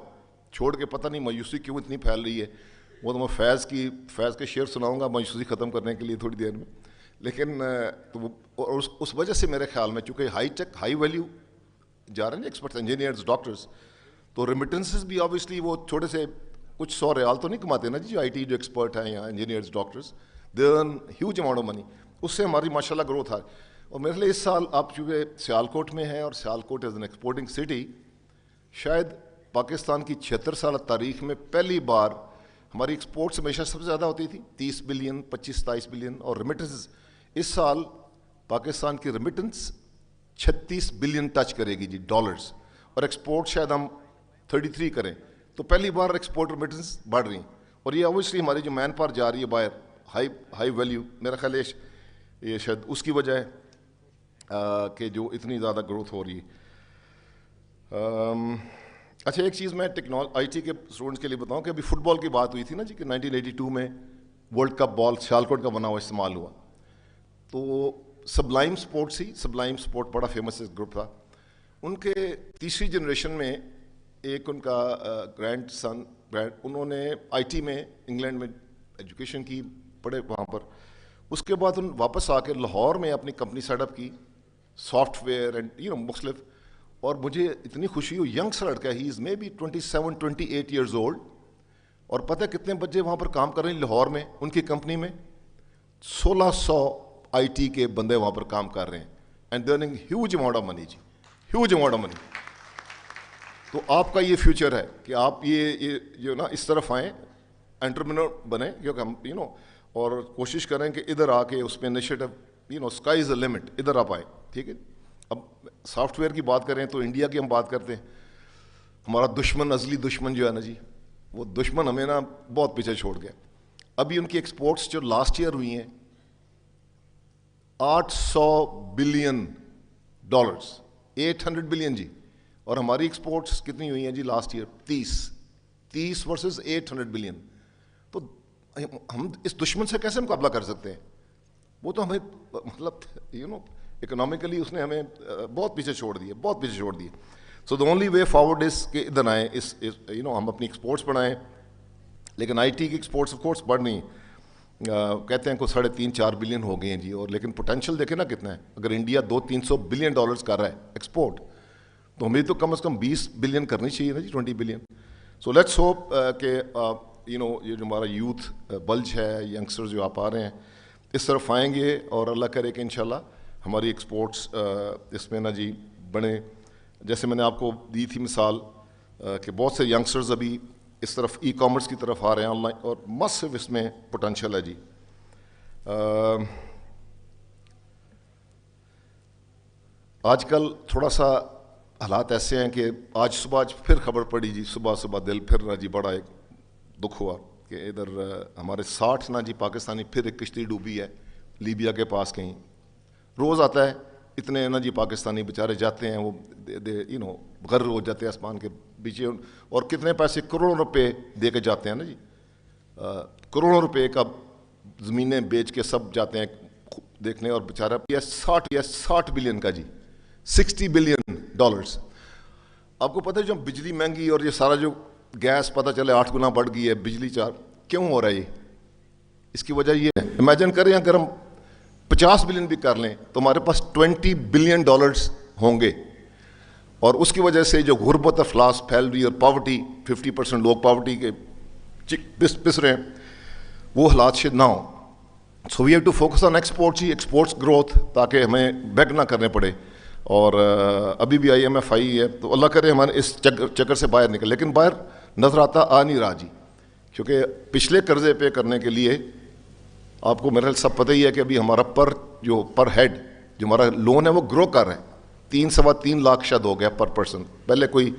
چھوڑ کے پتہ نہیں مایوسی کیوں اتنی پھیل رہی ہے, وہ تو میں فیض کے شعر سناؤں گا مایوسی ختم کرنے کے لیے تھوڑی دیر میں. لیکن اس وجہ سے میرے خیال میں چونکہ ہائی ٹیک ہائی ویلیو جا رہے ہیں ایکسپرٹس, انجینئرز, ڈاکٹرز, تو ریمیٹنسز بھی آبویسلی وہ چھوٹے سے کچھ 100 ریال تو نہیں کماتے نا جی. آئی ٹی جو ایکسپرٹ ہیں یا engineers, doctors, they earn huge amount of money. اس سے ہماری ماشاء اللہ گروتھ ہے. اور میرے لیے اس سال آپ چونکہ سیالکوٹ میں ہیں اور Sialkot is an exporting city, شاید پاکستان کی 76 سالہ تاریخ میں پہلی بار ہماری ایکسپورٹس ہمیشہ سب سے زیادہ ہوتی تھی 30 بلین, 25-27 بلین, اور ریمیٹنس اس سال پاکستان کی ریمیٹنس 36 بلین ٹچ کرے گی جی ڈالرز, اور ایکسپورٹ شاید ہم 33 کریں. تو پہلی بار ایکسپورٹ ریمیٹنس بڑھ رہی ہیں. اور یہ اوبویسلی ہماری جو مین پاور جا رہی ہے باہر ہائی ویلیو, میرا خیال ہے یہ شاید اس کی وجہ ہے کہ جو اتنی زیادہ گروتھ ہو رہی ہے. اچھا ایک چیز میں آئی ٹی کے اسٹوڈنٹس کے لیے بتاؤں کہ ابھی فٹ بال کی بات ہوئی تھی نا جی کہ 1982 میں ورلڈ کپ بال سیالکوٹ کا بنا ہوا استعمال ہوا. تو سبلائم اسپورٹس ہی, سبلائم اسپورٹ بڑا فیمس گروپ تھا. ان کے تیسری جنریشن میں ایک ان کا گرینڈ سن, انہوں نے آئی ٹی میں انگلینڈ میں ایجوکیشن کی, پڑھے وہاں پر. اس کے بعد ان واپس آ کے لاہور میں اپنی کمپنی سیٹ اپ کی, سافٹ ویئر اینڈ مختلف. اور مجھے اتنی خوشی ہوئی, ینگ سا لڑکا, ہی از مے بی 27-28 ایئرز اولڈ, اور پتہ ہے کتنے بچے وہاں پر کام کر رہے ہیں لاہور میں ان کی کمپنی میں, 1600 آئی ٹی کے بندے وہاں پر کام کر رہے ہیں, and they earning huge amount of money جی, ہیوج اماؤنٹ آف منی. تو آپ کا یہ فیوچر ہے کہ آپ یہ جو نا اس طرف آئیں, انٹرپرینور بنیں, کیونکہ ہم اور کوشش کریں کہ ادھر آ کے اس میں initiative sky is a limit, ادھر آپ آئیں. ٹھیک ہے. اب سافٹ ویئر کی بات کریں تو انڈیا کی ہم بات کرتے ہیں, ہمارا دشمن, ازلی دشمن جو ہے نا جی, وہ دشمن ہمیں نا بہت پیچھے چھوڑ گیا. ابھی ان کی ایکسپورٹس جو لاسٹ ایئر ہوئی ہیں $800 بلین, 800 بلین جی, اور ہماری ایکسپورٹس کتنی ہوئی ہیں جی لاسٹ ایئر 30 ورسز 800 بلین. تو ہم اس دشمن سے کیسے مقابلہ کر سکتے ہیں؟ وہ تو ہمیں مطلب اکنامیکلی اس نے ہمیں بہت پیچھے چھوڑ دیے, بہت پیچھے چھوڑ دیے. سو the only way forward is کہ ادھر آئیں, ہم اپنی ایکسپورٹس بڑھائیں. لیکن آئی ٹی کی ایکسپورٹس آف کورس بڑھ نہیں, کہتے ہیں کوئی 3.5-4 بلین ہو گئے ہیں جی, اور لیکن پوٹینشیل دیکھیں نا کتنا ہے. اگر انڈیا $200-300 بلین کر رہا ہے ایکسپورٹ, تو ہمیں تو کم از کم 20 بلین کرنی چاہیے نا جی, 20 بلین. سو لیٹس ہوپ کہ یہ جو ہمارا یوتھ بلج ہے, ینگسٹرز جو آپ آ رہے ہیں اس طرف آئیں گے, اور اللہ کرے کہ انشاءاللہ ہماری ایکسپورٹس اس میں نا جی بڑھیں. جیسے میں نے آپ کو دی تھی مثال کہ بہت سے ینگسٹرز ابھی اس طرف ای کامرس کی طرف آ رہے ہیں آن لائن, اور مسف اس میں پوٹینشیل ہے جی. آج کل تھوڑا سا حالات ایسے ہیں کہ آج پھر خبر پڑی جی, صبح دل پھر نا جی بڑا ایک دکھ ہوا کہ ادھر ہمارے 60 نا جی پاکستانی پھر ایک کشتی ڈوبی ہے لیبیا کے پاس کہیں. روز آتا ہے اتنے نا جی پاکستانی بیچارے جاتے ہیں, وہ غرق ہو جاتے ہیں آسمان کے پیچھے, اور کتنے پیسے کروڑوں روپے دے کے جاتے ہیں نا جی, کروڑوں روپے کا زمینیں بیچ کے سب جاتے ہیں دیکھنے, اور بیچارہ 60 بلین کا جی, $60 billion. آپ کو پتہ ہے جو بجلی مہنگی اور یہ سارا جو گیس پتہ چلے 8 گنا بڑھ گئی ہے, بجلی چارج کیوں ہو رہا ہے؟ اس کی وجہ یہ ہے, امیجن کریں اگر ہم 50 بلین بھی کر لیں تو ہمارے پاس $20 billion ہوں گے, اور اس کی وجہ سے جو غربت افلاس پھیل رہی ہے اور پاورٹی 50% لوگ پاورٹی کے پس رہے ہیں, وہ حالات شاید نہ ہوں. So we have to focus on export, exports growth, تاکہ ہمیں بیک نہ کرنے پڑے. اور ابھی بھی IMF آئی ہے, تو اللہ کرے ہمارے اس چکر سے باہر نکل. لیکن باہر نظر آ نہیں رہا جی, کیونکہ پچھلے قرضے پے کرنے کے لیے آپ کو میرا سب پتہ ہی ہے کہ ابھی ہمارا پر ہیڈ جو ہمارا لون ہے وہ گرو کر رہا ہے. 3.25 لاکھ شاید ہو گیا پر پرسن, پہلے کوئی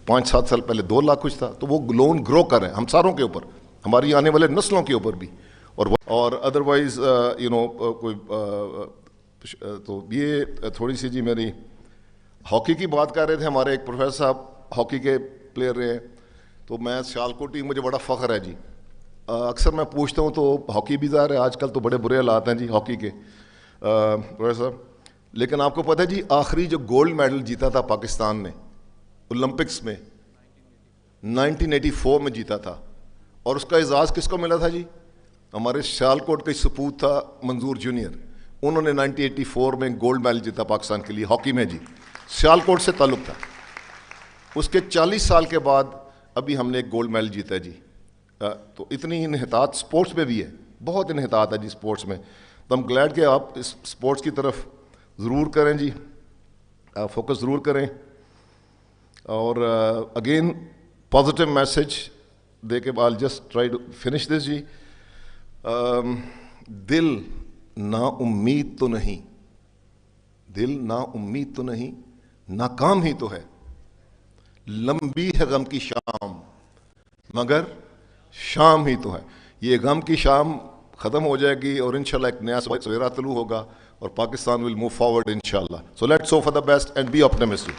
5-7 سال پہلے 2 لاکھ کچھ تھا. تو وہ لون گرو کر رہے ہیں ہم ساروں کے اوپر, ہماری آنے والے نسلوں کے اوپر بھی. اور ادروائز کوئی تو یہ تھوڑی سی جی میری ہاکی کی بات کر رہے تھے. ہمارے ایک پروفیسر صاحب ہاکی کے پلیئر رہے ہیں, تو میں سیالکوٹ ٹیم مجھے بڑا فخر ہے جی. اکثر میں پوچھتا ہوں تو ہاکی بھی ظاہر ہے آج کل تو بڑے برے حالات ہیں جی ہاکی کے پروفیسر صاحب, لیکن آپ کو پتہ ہے جی آخری جو گولڈ میڈل جیتا تھا پاکستان نے اولمپکس میں 1984 میں جیتا تھا, اور اس کا اعزاز کس کو ملا تھا جی؟ ہمارے سیالکوٹ کا سپوت تھا منظور جونیئر, انہوں نے 1984 میں گولڈ میڈل جیتا پاکستان کے لیے ہاکی میں جی, سیالکوٹ سے تعلق تھا. اس کے 40 سال کے بعد ابھی ہم نے ایک گولڈ میڈل جیتا ہے جی. تو اتنی انحطاط سپورٹس میں بھی ہے, بہت انحطاط ہے جی سپورٹس میں. تو ہم گلیڈ کہ آپ اس سپورٹس کی طرف ضرور کریں جی, فوکس ضرور کریں. اور اگین پازیٹیو میسج دے کے بعد just try to finish this جی. دل نا امید تو نہیں, دل نا امید تو نہیں, ناکام ہی تو ہے. لمبی ہے غم کی شام مگر شام ہی تو ہے. یہ غم کی شام ختم ہو جائے گی اور انشاءاللہ ایک نیا سویرا طلوع ہوگا اور Pakistan will move forward inshallah. So let's hope for the best and be optimistic.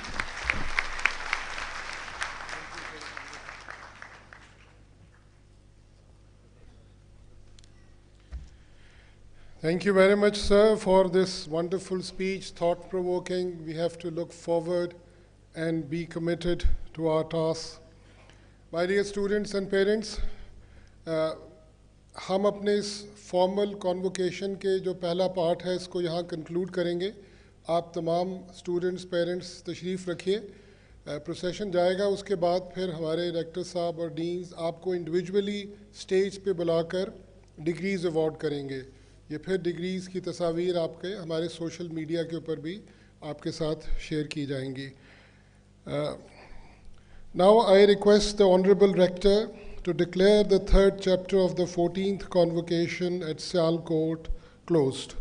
Thank you very much, sir, for this wonderful speech, thought-provoking. We have to look forward and be committed to our tasks. My dear students and parents, ہم اپنے اس formal convocation کے جو پہلا part ہے اس کو یہاں conclude کریں گے. آپ تمام اسٹوڈنٹس پیرنٹس تشریف رکھیے, پروسیشن جائے گا. اس کے بعد پھر ہمارے ریکٹر صاحب اور ڈینز آپ کو انڈیویجولی اسٹیج پہ بلا کر ڈگریز ایوارڈ کریں گے. یہ پھر ڈگریز کی تصاویر آپ کے ہمارے سوشل میڈیا کے اوپر بھی آپ کے ساتھ شیئر کی جائیں گی. Now I request the Honorable Rector to declare the third chapter of the 14th convocation at Sialkot closed.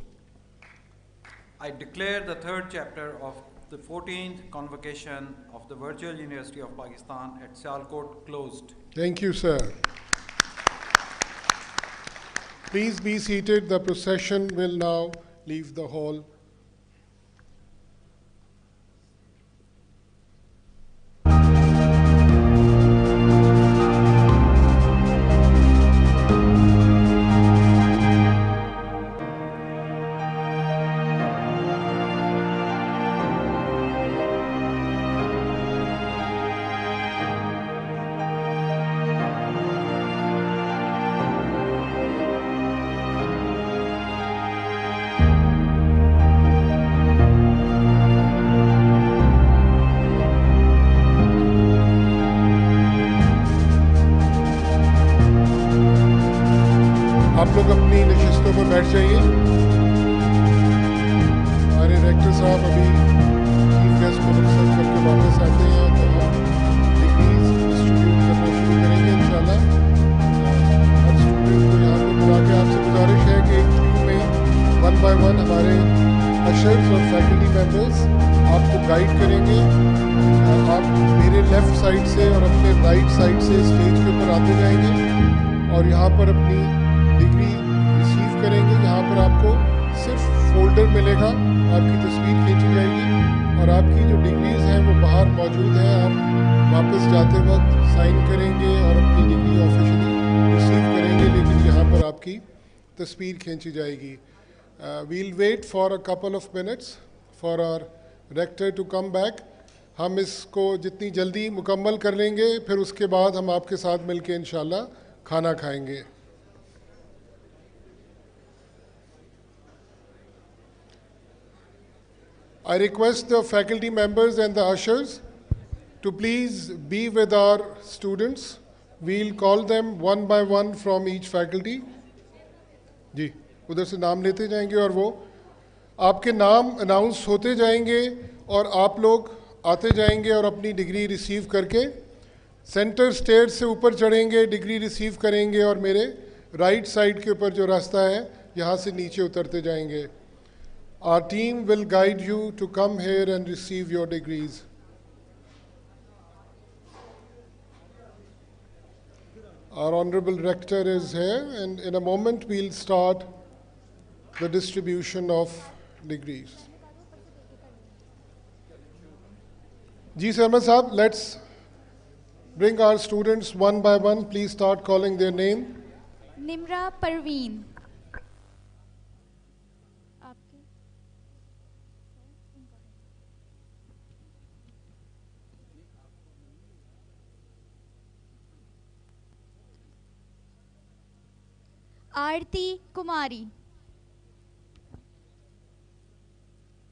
I declare the third chapter of the 14th convocation of the Virtual University of Pakistan at Sialkot closed. Thank you, sir. Please be seated. The procession will now leave the hall. آپ لوگ اپنی نشستوں پر بیٹھ جائیے. ہمارے rector صاحب ابھی chief guest کو رخصت کر کے واپس آتے ہیں تو ہم ڈگریز ڈسٹریبیوٹ کرنا شروع کریں گے انشاءاللہ. ہر اسٹوڈنٹ کو یہاں پر بلا کے آپ سے گزارش ہے کہ ایک کیو میں 1 by 1 ہمارے اشرز اور فیکلٹی ممبرس آپ کو گائیڈ کریں گے. آپ میرے لیفٹ سائڈ سے اور اپنے رائٹ سائڈ سے اسٹیج کے اوپر آتے جائیں گے اور یہاں پر اپنی ڈگری ریسیو کریں گے. یہاں پر آپ کو صرف فولڈر ملے گا, آپ کی تصویر کھینچی جائے گی اور آپ کی جو ڈگریز ہیں وہ باہر موجود ہیں. آپ واپس جاتے وقت سائن کریں گے اور اپنی ڈگری آفیشلی ریسیو کریں گے, لیکن یہاں پر آپ کی تصویر کھینچی جائے گی. We'll wait for a couple of minutes for our rector to come back. ہم اس کو جتنی جلدی مکمل کر لیں گے, پھر اس کے بعد ہم آپ کے ساتھ مل کے انشاءاللہ کھانا کھائیں گے. I request the faculty members and the ushers to please be with our students. We'll call them one by one from each faculty. جی ادھر سے نام لیتے جائیں گے اور وہ آپ کے نام اناؤنس ہوتے جائیں گے اور آپ لوگ آتے جائیں گے اور اپنی ڈگری ریسیو کر کے سینٹر اسٹیئر سے اوپر چڑھیں گے, ڈگری ریسیو کریں گے اور میرے رائٹ سائڈ کے اوپر جو راستہ ہے یہاں سے نیچے اترتے جائیں گے. Our team will guide you to come here and receive your degrees. Our Honorable Rector is here, and in a moment we'll start the distribution of degrees. Ji Sarma Sahab, let's bring our students one by one. Please start calling their name. Nimra Parveen. Aarti Kumari.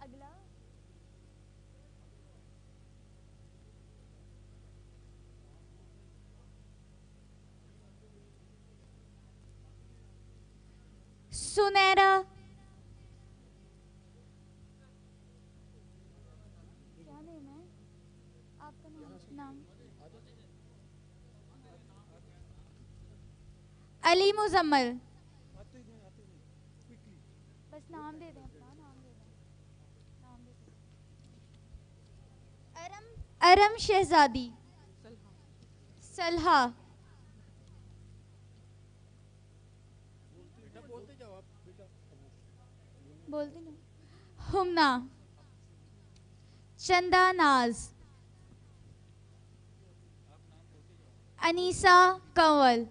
अगला सुनैरा. क्या name है आपका? नाम अली मुजम्मल. बस नाम दे दें अपना, नाम दे दें, नाम दे दें. अरम शहजादी. सलहा. बोलते ना. हुमना. चंदा नाज. अनीसा कंवल.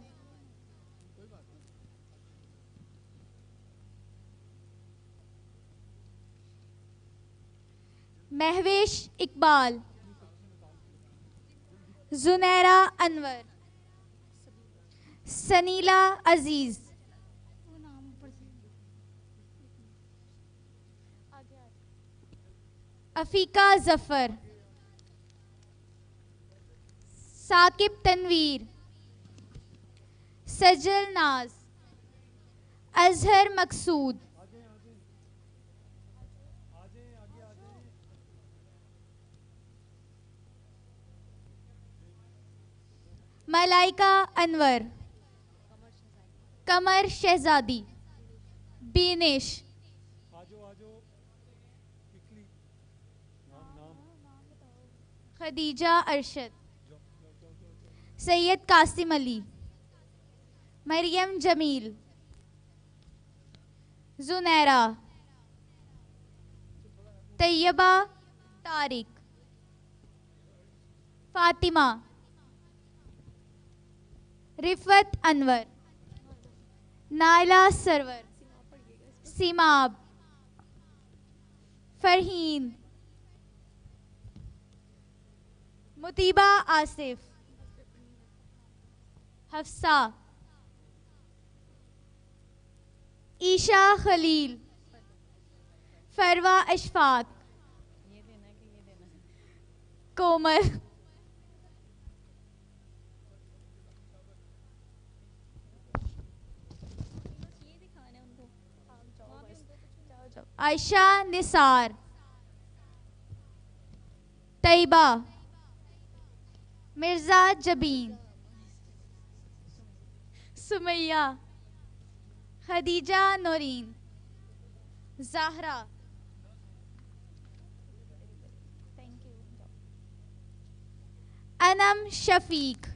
महवेश इकबाल. जुनैरा अनवर. सनीला अजीज. अफीका जफर. साकिब तनवीर. सजल नाज. अजहर मकसूद. मलाइका अनवर. कमर शहजादी. बीनेश. खदीजा अरशद. सैयद कासिम अली. मरियम जमील. जुनैरा. तैयबा तारिक. फातिमा. रिफत अनवर. नाइला सरवर. सीमाब. फरहीन. मुतीबा आसिफ. हफ्सा. ईशा खलील. फरवा अशफाक. कोमल. आयशा निसार. तैयबा. मिर्जा जबीन. सुमैया. खदीजा नौरीन. ज़ाहरा. अनम शफीक.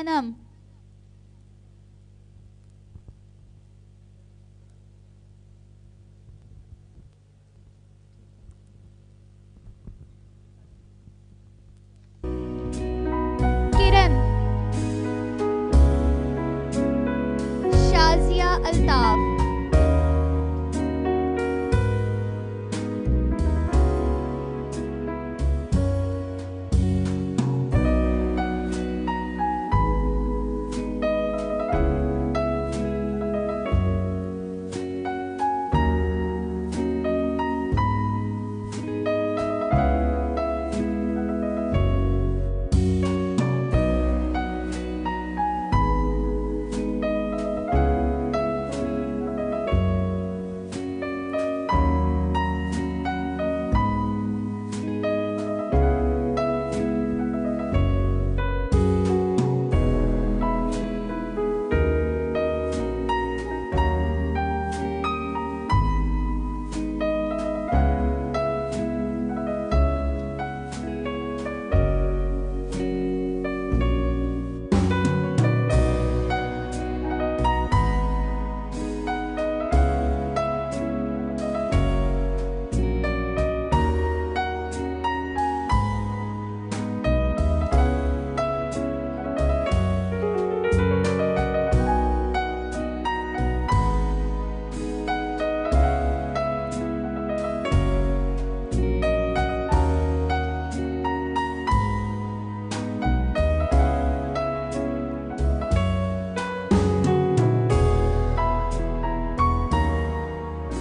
Anam.